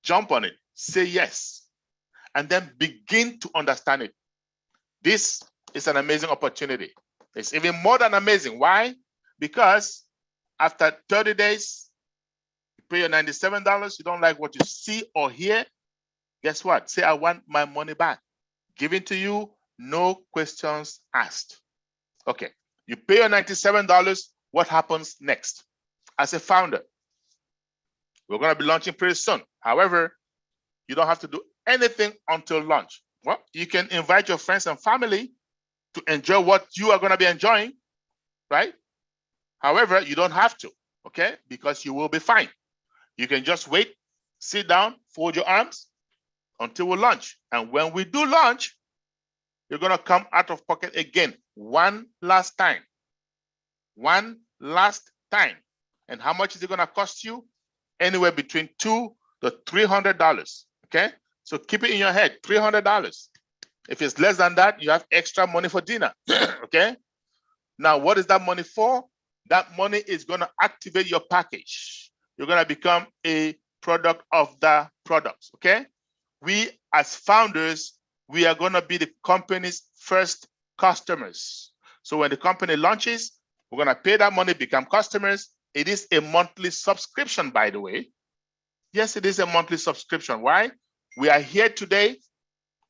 jump on it, say yes, and then begin to understand it. This is an amazing opportunity. It's even more than amazing. Why? Because after 30 days, you pay your $97, you don't like what you see or hear, guess what? Say, I want my money back. Given to you, no questions asked. Okay, you pay your $97, what happens next? As a founder, we're gonna be launching pretty soon. However, you don't have to do anything until launch. Well, you can invite your friends and family to enjoy what you are gonna be enjoying, right? However, you don't have to, okay? Because you will be fine. You can just wait, sit down, fold your arms until we launch. And when we do launch, you're gonna come out of pocket again, one last time. One last time. And how much is it gonna cost you? Anywhere between $200 to $300, okay? So keep it in your head, $300. If it's less than that, you have extra money for dinner, okay? Now, what is that money for? That money is gonna activate your package. You're gonna become a product of the products, okay? We as founders we are going to be the company's first customers. So when the company launches, we're going to pay that money, become customers. It is a monthly subscription, by the way. Yes, it is a monthly subscription. Why? We are here today.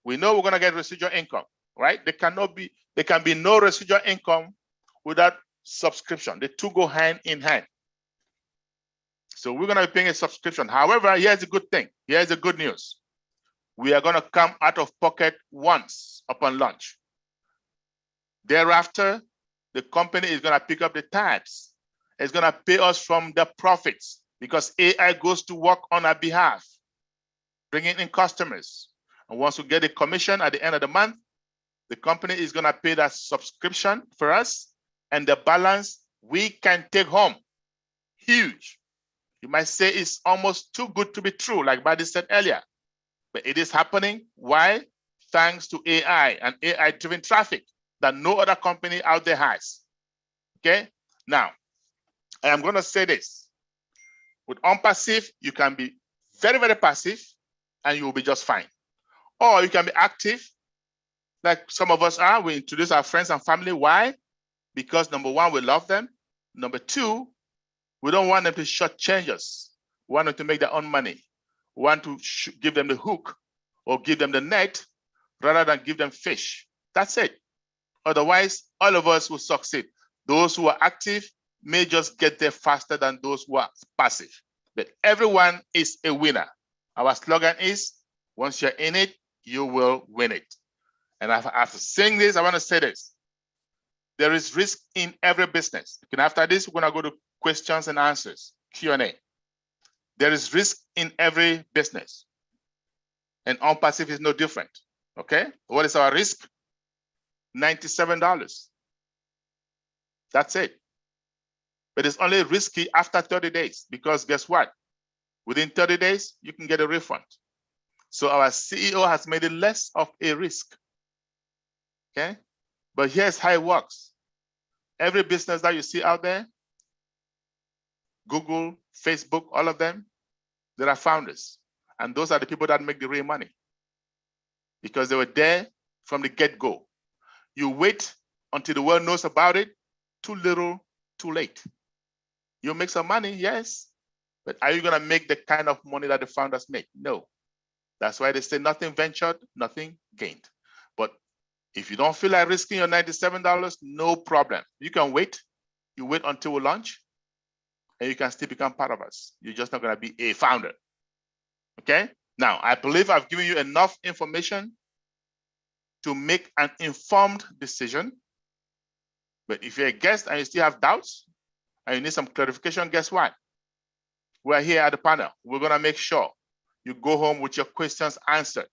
We know we're going to get residual income, right? There can be no residual income without subscription. The two go hand in hand. So we're going to be paying a subscription. However, here's a good thing. Here's the good news. We are going to come out of pocket once upon launch. Thereafter, the company is going to pick up the tabs. It's going to pay us from the profits because AI goes to work on our behalf, bringing in customers. And once we get a commission at the end of the month, the company is going to pay that subscription for us, and the balance we can take home. Huge. You might say it's almost too good to be true, like Buddy said earlier, but it is happening. Why? Thanks to AI and AI-driven traffic that no other company out there has. Okay? Now, I am going to say this. With OnPassive, you can be very, very passive and you will be just fine. Or you can be active, like some of us are. We introduce our friends and family. Why? Because number one, we love them. Number two, we don't want them to shortchange us. We want them to make their own money. We want to give them the hook or give them the net rather than give them fish. That's it. Otherwise, all of us will succeed. Those who are active may just get there faster than those who are passive. But everyone is a winner. Our slogan is, once you're in it, you will win it. And after saying this, I want to say this. There is risk in every business. And after this, we're going to go to questions and answers, Q&A. There is risk in every business. And OnPassive is no different. Okay? What is our risk? $97. That's it. But it's only risky after 30 days because guess what? Within 30 days, you can get a refund. So our CEO has made it less of a risk. Okay? But here's how it works. Every business that you see out there, Google, Facebook, all of them, there are founders. And those are the people that make the real money because they were there from the get-go. You wait until the world knows about it, too little, too late. You'll make some money, yes, but are you going to make the kind of money that the founders make? No. That's why they say nothing ventured, nothing gained. But if you don't feel like risking your $97, no problem. You can wait. You wait until we launch, and you can still become part of us. You're just not going to be a founder. Okay? Now, I believe I've given you enough information to make an informed decision. But if you're a guest and you still have doubts and you need some clarification, guess what? We're here at the panel. We're going to make sure you go home with your questions answered.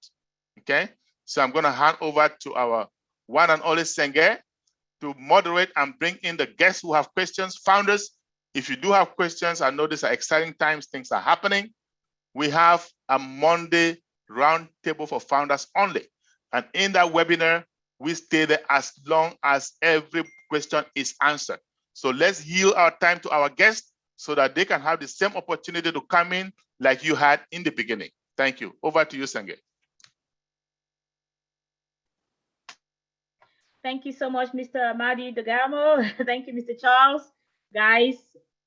Okay? So I'm going to hand over to our one and only Senge to moderate and bring in the guests who have questions. Founders, if you do have questions, I know these are exciting times, things are happening. We have a Monday roundtable for founders only. And in that webinar, we stay there as long as every question is answered. So let's yield our time to our guests so that they can have the same opportunity to come in like you had in the beginning. Thank you. Over to you, Senge. Thank you so much, Mr. Madi Dagamo. Thank you, Mr. Charles. Guys,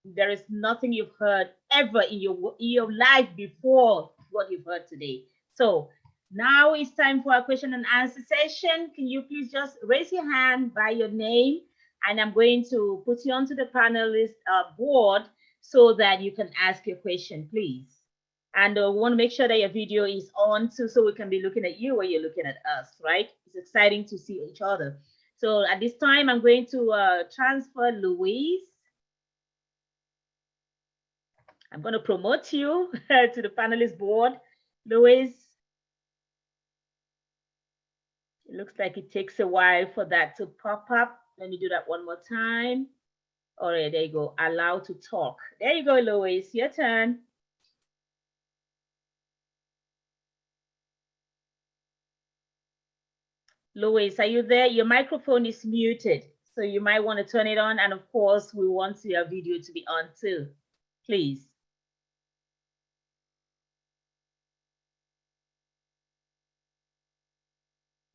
there is nothing you've heard ever in your life before what you've heard today. So now it's time for our question and answer session. Can you please just raise your hand by your name? And I'm going to put you onto the panelist board so that you can ask your question, please. And we want to make sure that your video is on too, so we can be looking at you while you're looking at us, right? It's exciting to see each other. So at this time, I'm going to transfer Louise. I'm going to promote you to the panelist board. Louise, it looks like it takes a while for that to pop up. Let me do that one more time. All right, there you go. Allow to talk. There you go, Louise. Your turn. Louise, are you there? Your microphone is muted, so you might want to turn it on. And of course, we want your video to be on too, please.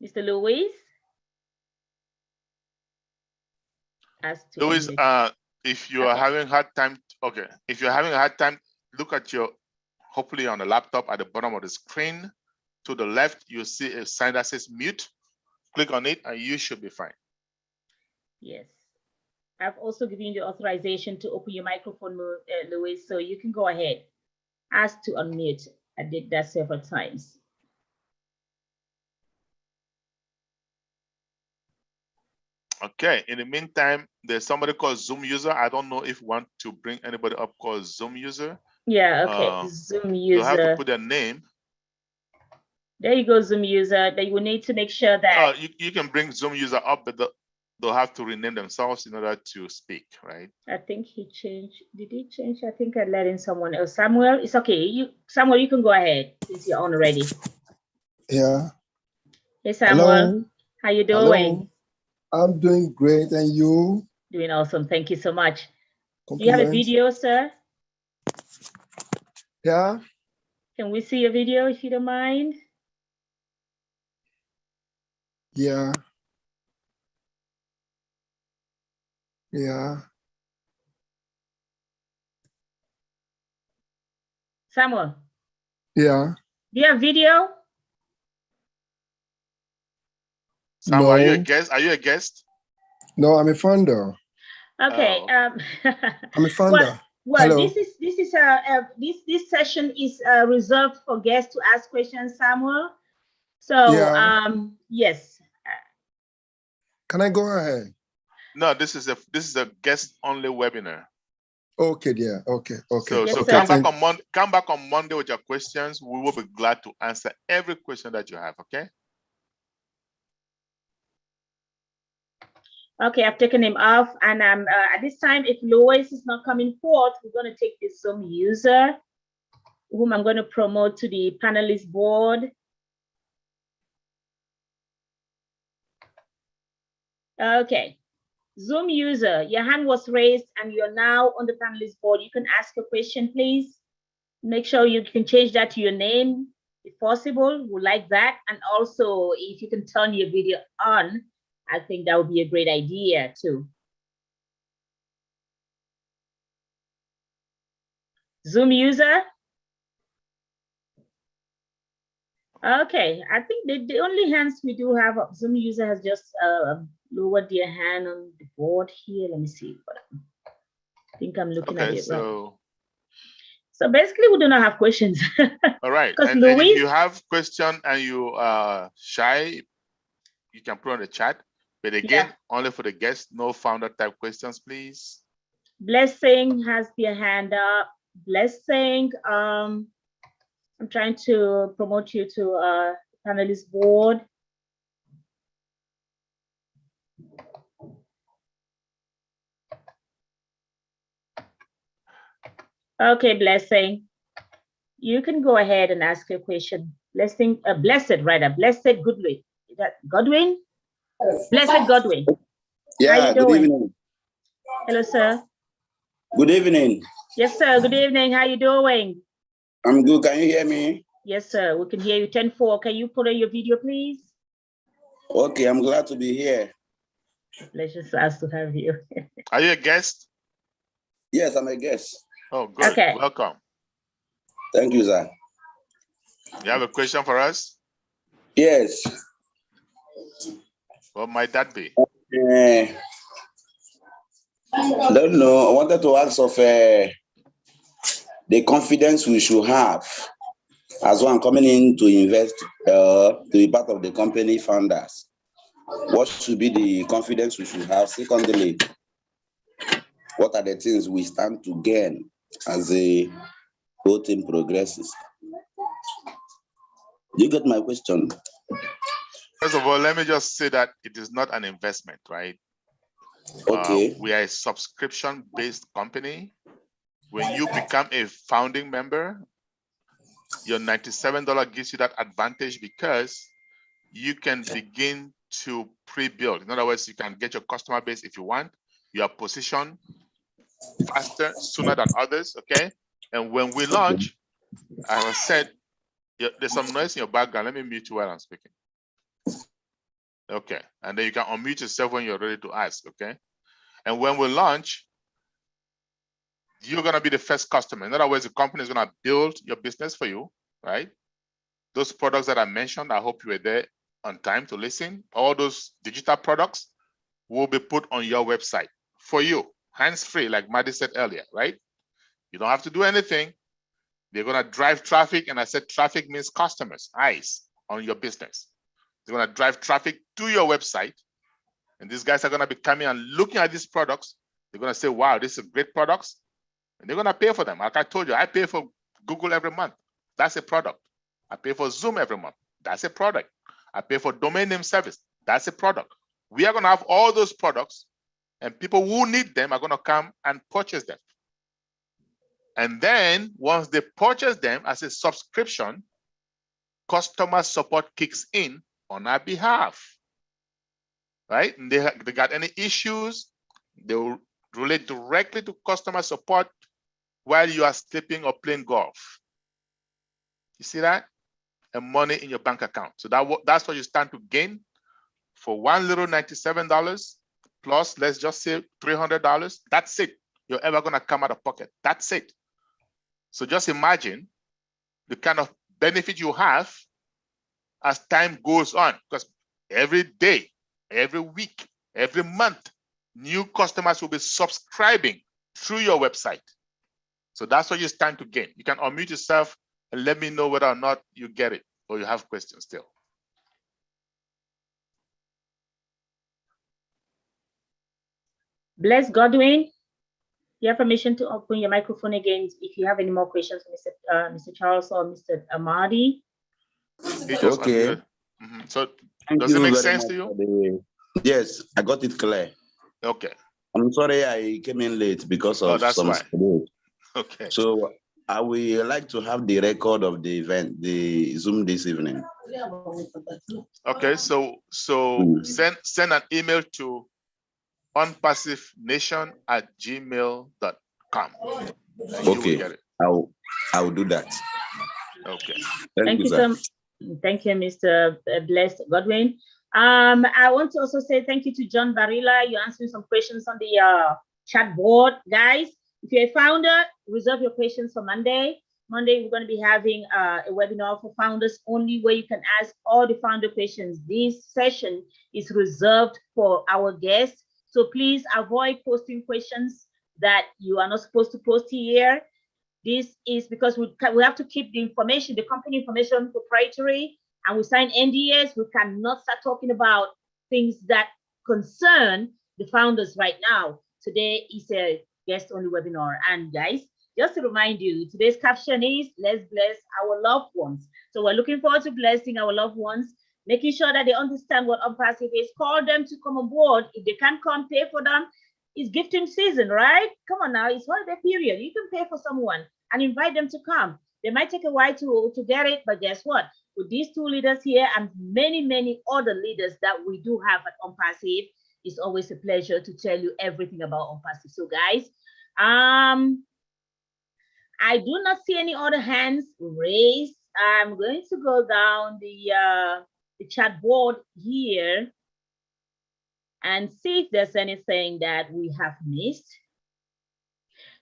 Mr. Louis? Louis, if you are having hard time, okay. If you're having a hard time, look at your, hopefully on the laptop at the bottom of the screen. To the left, you'll see a sign that says mute. Click on it and you should be fine. Yes. I've also given you authorization to open your microphone, Louis, so you can go ahead. Ask to unmute. I did that several times. Okay, in the meantime, there's somebody called Zoom user. I don't know if you want to bring anybody up called Zoom user. Yeah, okay, Zoom user. You have to put their name. There you go, Zoom user. That you will need to make sure that. You can bring Zoom user up, but they'll have to rename themselves in order to speak, right? I think he changed. Did he change? I think I let in someone else. Samuel, it's okay. Samuel, you can go ahead since you're on already. Yeah. Hey, Samuel. Hello. How you doing? Hello. I'm doing great, and you? Doing awesome. Thank you so much. Do you have a video, sir? Yeah. Can we see your video if you don't mind? Yeah. Yeah. Samuel. Yeah. Do you have video? Samuel, No. are you a guest? Are you a guest? No, I'm a founder. Okay. I'm a founder. Well, Hello. this session is reserved for guests to ask questions, Samuel. So Yeah. yes. Can I go ahead? No, this is a guest only webinar. Okay, dear. Okay. Okay. So, Yes, so sir. come back on Monday with your questions. We will be glad to answer every question that you have. Okay. Okay, I've taken him off, and at this time, if Lois is not coming forth, we're going to take this Zoom user, whom I'm going to promote to the panelist board. Okay, Zoom user, your hand was raised, and you're now on the panelist board. You can ask a question, please. Make sure you can change that to your name, if possible. We like that, and also if you can turn your video on. I think that would be a great idea too. Zoom user. Okay, I think the only hands we do have, Zoom user has just lowered their hand on the board here. Let me see. I think I'm looking at it right. So basically, we do not have questions. All right. And if you have question and you are shy, you can put on the chat. But again, only for the guests, no founder type questions, please. Blessing has their hand up. Blessing, I'm trying to promote you to panelist board. Okay, Blessing, you can go ahead and ask your question. Blessing, Blessed Goodwin. Is that Godwin? Blessed Godwin. Yeah, good evening. Hello, sir. Good evening. Yes, sir. Good evening. How you doing? I'm good. Can you hear me? Yes, sir. We can hear you. 10-4. Can you put on your video, please? Okay, I'm glad to be here. Pleasure to have you. Are you a guest? Yes, I'm a guest. Oh, good. Okay. Welcome. Thank you, sir. You have a question for us? Yes. What might that be? Don't know. I wanted to ask of the confidence we should have as one coming in to invest to be part of the company founders. What should be the confidence we should have? Secondly, what are the things we stand to gain as the whole thing progresses? You get my question? First of all, let me just say that it is not an investment, right? Okay. We are a subscription-based company. When you become a founding member, your $97 gives you that advantage because you can begin to pre-build. In other words, you can get your customer base if you want. You are positioned faster, sooner than others, okay? And when we launch, as I said, there's some noise in your background. Let me mute you while I'm speaking. Okay. And then you can unmute yourself when you're ready to ask. Okay. And when we launch, you're going to be the first customer. In other words, the company is going to build your business for you, right? Those products that I mentioned, I hope you were there on time to listen. All those digital products will be put on your website for you, hands-free, like Maddie said earlier, right? You don't have to do anything. They're going to drive traffic. And I said traffic means customers, eyes on your business. They're going to drive traffic to your website. And these guys are going to be coming and looking at these products. They're going to say, wow, these are great products. And they're going to pay for them. Like I told you, I pay for Google every month. That's a product. I pay for Zoom every month. That's a product. I pay for domain name service. That's a product. We are going to have all those products, and people who need them are going to come and purchase them. And then once they purchase them as a subscription, customer support kicks in on our behalf, right? And they got any issues, they will relate directly to customer support while you are sleeping or playing golf. You see that? And money in your bank account. So that's what you stand to gain for one little $97 plus, let's just say $300. That's it. You're ever going to come out of pocket. That's it. So just imagine the kind of benefit you have as time goes on, because every day, every week, every month, new customers will be subscribing through your website. So that's what you stand to gain. You can unmute yourself and let me know whether or not you get it or you have questions still. Bless Godwin, you have permission to open your microphone again if you have any more questions for Mr. Charles or Mr. Amadi. Okay. So Thank does it you make very sense much to you? for yes, I got it clear. Okay. I'm sorry I came in late because of that's some why. schedule. Okay. So I will like to have the record of the event, the Zoom this evening. Okay, so send an email to onpassivenation@gmail.com. Okay, I will do that. Okay. Thank you, sir. Thank you, Mr. Blessed Godwin. I want to also say thank you to John Barilla. You're answering some questions on the chat board, guys. If you're a founder, reserve your questions for Monday. Monday, we're going to be having a webinar for founders only, where you can ask all the founder questions. This session is reserved for our guests. So please avoid posting questions that you are not supposed to post here. This is because we have to keep the information, the company information, proprietary, and we sign NDAs. We cannot start talking about things that concern the founders right now. Today is a guest-only webinar. And guys, just to remind you, today's caption is, let's bless our loved ones. So we're looking forward to blessing our loved ones, making sure that they understand what OnPassive is. Call them to come on board. If they can't come, pay for them. It's gifting season, right? Come on now, it's holiday period. You can pay for someone and invite them to come. They might take a while to get it, but guess what? With these two leaders here and many, many other leaders that we do have at OnPassive, it's always a pleasure to tell you everything about OnPassive. So guys, I do not see any other hands raised. I'm going to go down the chat board here and see if there's anything that we have missed.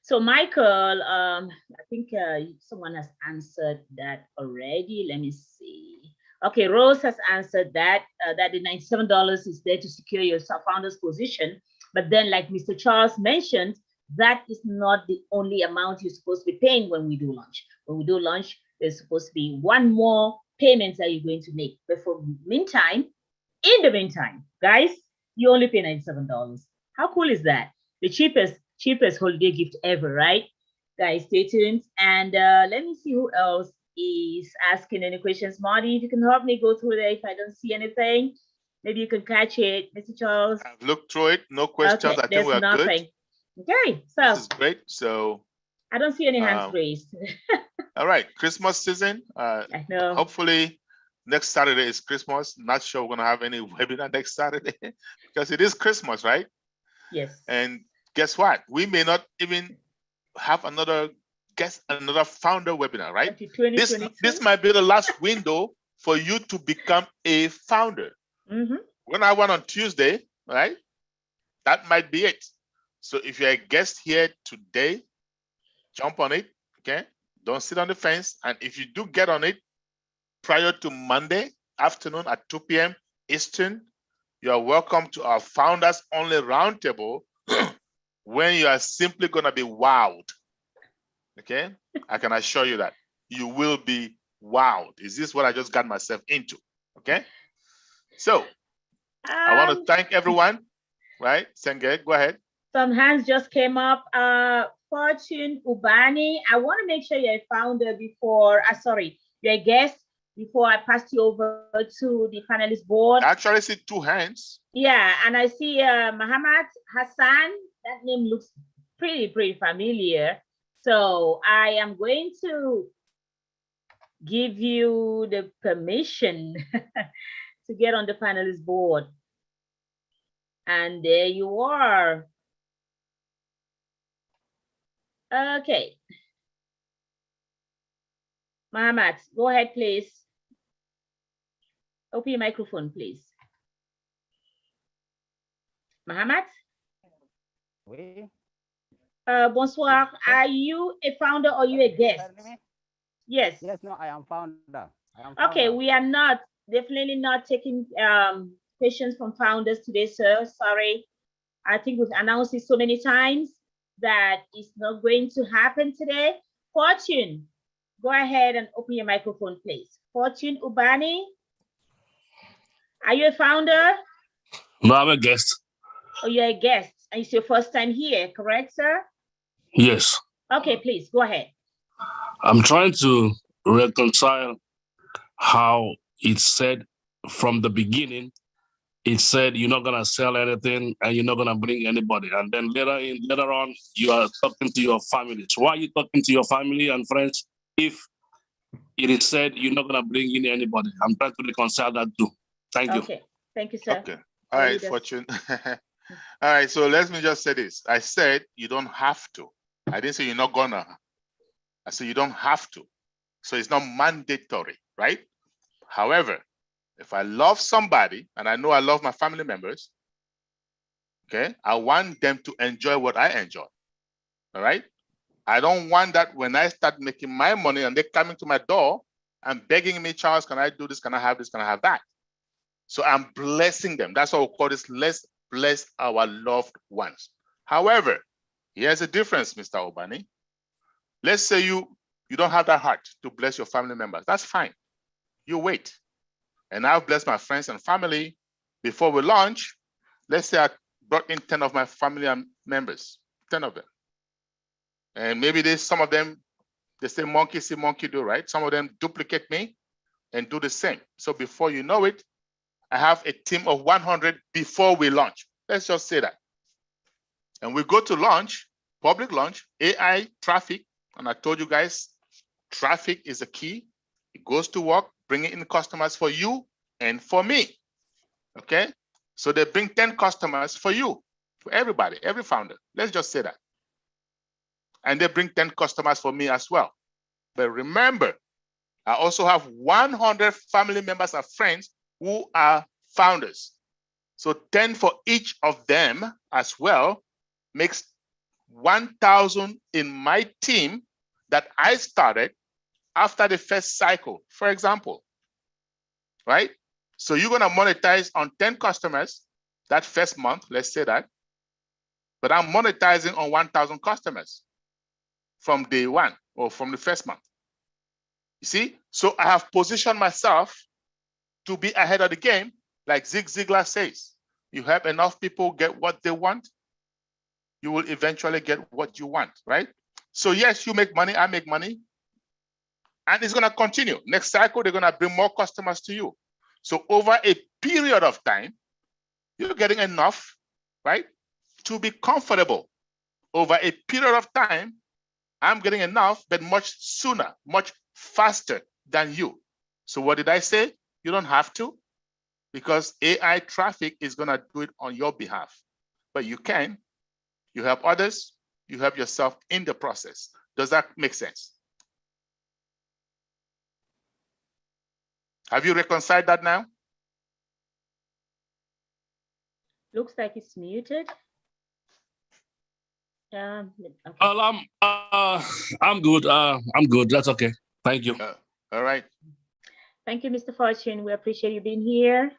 So Michael, I think someone has answered that already. Let me see. Okay, Rose has answered that, that the $97 is there to secure your founder's position. But then, like Mr. Charles mentioned, that is not the only amount you're supposed to be paying when we do launch. When we do launch, there's supposed to be one more payment that you're going to make. But for meantime, in the meantime, guys, you only pay $97. How cool is that? The cheapest holiday gift ever, right? Guys, stay tuned. And let me see who else is asking any questions. Marty, if you can help me go through there if I don't see anything. Maybe you can catch it, Mr. Charles. I've looked through it. No questions. Okay, I think we're good. Okay, so this is great. So I don't see any hands raised. All right, Christmas season. I know. Hopefully next Saturday is Christmas. Not sure we're gonna have any webinar next Saturday because it is Christmas, right? Yes. And guess what? We may not even have another founder webinar, right? This might be the last window for you to become a founder. When I went on Tuesday, right? That might be it. So if you're a guest here today, jump on it, okay? Don't sit on the fence. And if you do get on it prior to Monday afternoon at 2 p.m. Eastern, you are welcome to our Founders Only Roundtable when you are simply going to be wowed, okay? I can assure you that. You will be wowed. Is this what I just got myself into, okay? So I want to thank everyone, right? Senge, go ahead. Some hands just came up. Fortune Ubani, I want to make sure you're a founder before, sorry, you're a guest before I pass you over to the panelist board. I actually see two hands. Yeah, and I see Muhammad Hassan. That name looks pretty familiar. So I am going to give you the permission to get on the panelist board. And there you are. Okay. Muhammad, go ahead, please. Open your microphone, please. Muhammad? Oui. Bonsoir. Are you a founder or you a guest? Yes. Yes, no, I am founder. Okay, we are not, definitely not taking questions from founders today, sir. Sorry. I think we've announced it so many times that it's not going to happen today. Fortune, go ahead and open your microphone, please. Fortune Ubani, are you a founder? No, I'm a guest. Oh, you're a guest, and it's your first time here, correct, sir? Yes. Okay, please, go ahead. I'm trying to reconcile how it said from the beginning, it said you're not gonna sell anything and you're not gonna bring anybody. And then later on, you are talking to your family. So why are you talking to your family and friends if it is said you're not gonna bring in anybody? I'm trying to reconcile that too. Thank you. Okay, thank you, sir. Okay. All right, Fortune. All right, so let me just say this. I said you don't have to. I didn't say you're not gonna. I said you don't have to. So it's not mandatory, right? However, if I love somebody and I know I love my family members, okay, I want them to enjoy what I enjoy. All right. I don't want that when I start making my money and they're coming to my door and begging me, Charles, can I do this? Can I have this? Can I have that? So I'm blessing them. That's what we call this. Let's bless our loved ones. However, here's a difference, Mr. Obani. Let's say you don't have that heart to bless your family members. That's fine. You wait. And I've blessed my friends and family before we launch. Let's say I brought in 10 of my family members, 10 of them. And maybe some of them, they say monkey see, monkey do, right? Some of them duplicate me and do the same. So before you know it, I have a team of 100 before we launch. Let's just say that. And we go to launch, public launch, AI traffic. And I told you guys, traffic is the key. It goes to work, bringing in customers for you and for me. Okay. So they bring 10 customers for you, for everybody, every founder. Let's just say that. And they bring 10 customers for me as well. But remember, I also have 100 family members and friends who are founders. So 10 for each of them as well makes 1,000 in my team that I started after the first cycle, for example, right? So you're gonna monetize on 10 customers that first month, let's say that, but I'm monetizing on 1,000 customers from day one or from the first month. You see, so I have positioned myself to be ahead of the game. Like Zig Ziglar says, you help enough people get what they want, you will eventually get what you want, right? So yes, you make money, I make money, and it's gonna continue. Next cycle, they're gonna bring more customers to you. So over a period of time, you're getting enough, right, to be comfortable. Over a period of time, I'm getting enough, but much sooner, much faster than you. So what did I say? You don't have to, because AI traffic is gonna do it on your behalf. But you can, you help others, you help yourself in the process. Does that make sense? Have you reconciled that now? Looks like it's muted. Okay. Well, I'm good. I'm good. That's okay. Thank you. All right. Thank you, Mr. Fortune. We appreciate you being here.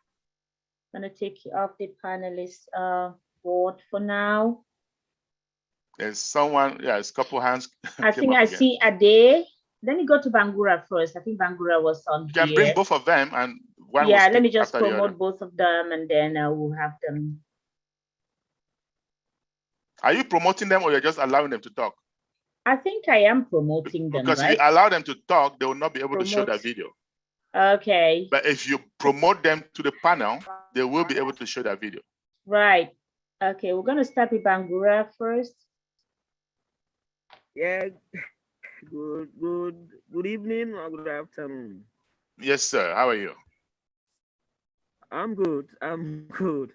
I'm gonna take you off the panelist board for now. There's someone, yeah, it's a couple hands. I think I see Ade. Let me go to Bangura first. I think Bangura was on You can here. bring both of them, and one Yeah, will let me speak just after the other. promote both of them, and then we'll have them. Are you promoting them, or you're just allowing them to talk? I think I am promoting them, Because right? if you allow them to talk, they will not be able to show their video. Okay. But if you promote them to the panel, they will be able to show their video. Right. Okay, we're gonna start with Bangura first. Yeah. Good evening or good afternoon. Yes, sir. How are you? I'm good. I'm good.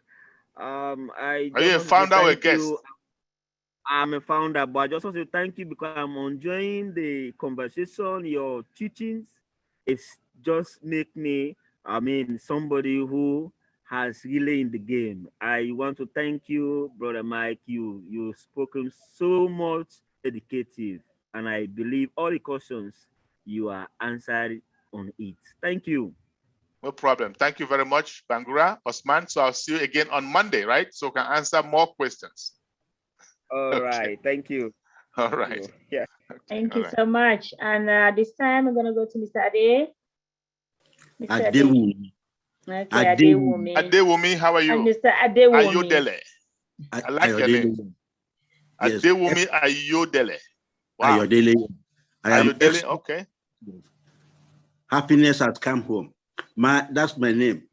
Are you a founder or a guest? I'm a founder, but I just want to thank you because I'm enjoying the conversation, your teachings. It's just make me, somebody who has really in the game. I want to thank you, Brother Mike. You've spoken so much educative, and I believe all the questions you are answered on it. Thank you. No problem. Thank you very much, Bangura, Osman. So I'll see you again on Monday, right? So we can answer more questions. All right. Thank you. All right. Yeah. Okay. Thank you so much. And this time I'm gonna go to Mr. Ade. Mr. Adewumi. Okay, Adewumi. Adewumi, how are you? And Mr. Adewumi. Ayodele. I like your name. Yes. Adewumi Ayodele. Wow. Ayodele. Ayodele, okay. Happiness has come home. That's my name.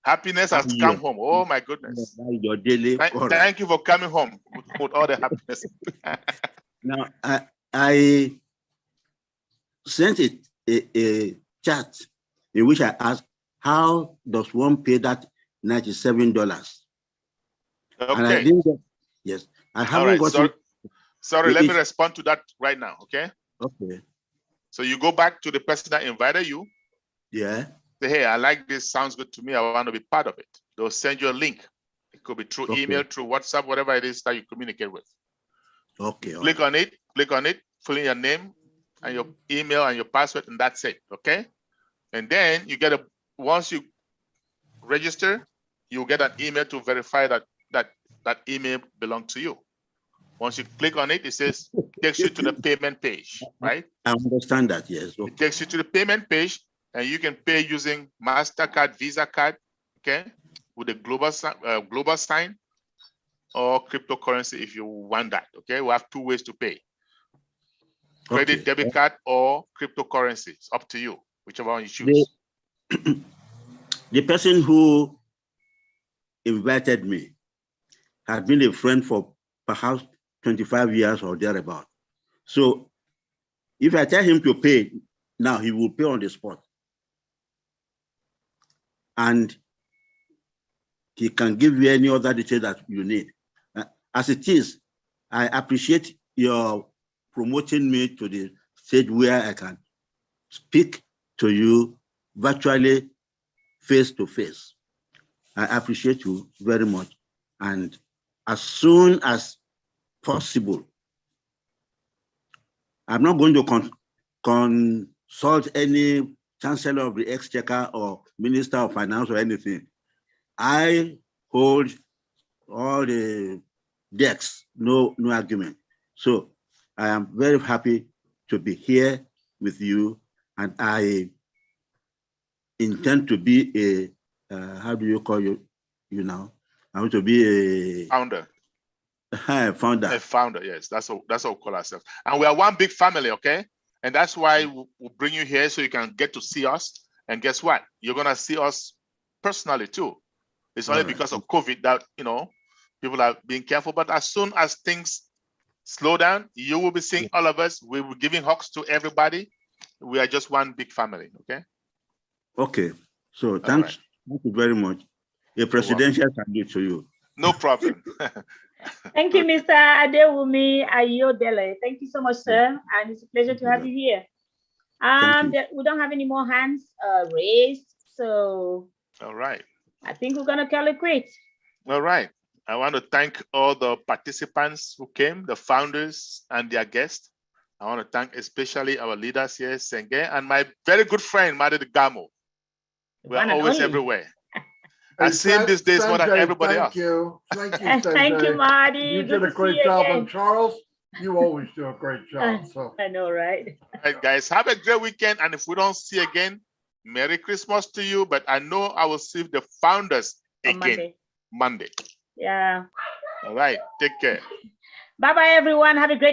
Happiness has come home. Oh my goodness. Thank you for coming home with all the happiness. Now I sent a chat in which I asked, how does one pay that $97? Okay. And I didn't get, yes. I haven't got it. Sorry, let me respond to that right now, okay? Okay. So you go back to the person that invited you. Yeah. Say, hey, I like this, sounds good to me. I want to be part of it. They'll send you a link. It could be through email, through WhatsApp, whatever it is that you communicate with. Okay. Click on it, fill in your name and your email and your password, and that's it, okay? And then you get once you register, you'll get an email to verify that email belongs to you. Once you click on it, it says, takes you to the payment page, right? I understand that, yes. Okay. It takes you to the payment page, and you can pay using MasterCard, Visa card, okay, with a global sign, or cryptocurrency if you want that, okay? We have two ways to pay. Credit, debit card, or cryptocurrency. It's up to you, whichever one you choose. The person who invited me had been a friend for perhaps 25 years or thereabout. So if I tell him to pay now, he will pay on the spot. And he can give you any other detail that you need. As it is, I appreciate your promoting me to the stage where I can speak to you virtually, face to face. I appreciate you very much. And as soon as possible, I'm not going to consult any chancellor of the exchequer or minister of finance or anything. I hold all the decks, no argument. So I am very happy to be here with you, and I intend to be a, how do you call you now? I want to be a founder. Founder. A founder, yes. That's what we call ourselves. And we are one big family, okay? And that's why we'll bring you here so you can get to see us. And guess what? You're gonna see us personally too. It's only because of COVID that people are being careful. But as soon as things slow down, you will be seeing all of us. We will be giving hugs to everybody. We are just one big family, okay? Okay. So thank you very much. A presidential salute to you. No problem. Thank you, Mr. Adewumi Ayodele. Thank you so much, sir. And it's a pleasure to have you here. We don't have any more hands raised. So all right. I think we're gonna call it quits. All right. I want to thank all the participants who came, the founders and their guests. I want to thank especially our leaders here, Senge, and my very good friend, Madi Gamo. We're One and always only. everywhere. Hey, I see him these days more than Sanjay, everybody thank else. you. Thank you, Sanjay. Thank you, Marty. You Good did a to great see you job. again. And Charles, you always do a great job. So I know, right? All right, guys, have a great weekend. And if we don't see you again, Merry Christmas to you. But I know I will see the founders On again Monday. Yeah. All right, take care. Bye-bye, everyone. Have a great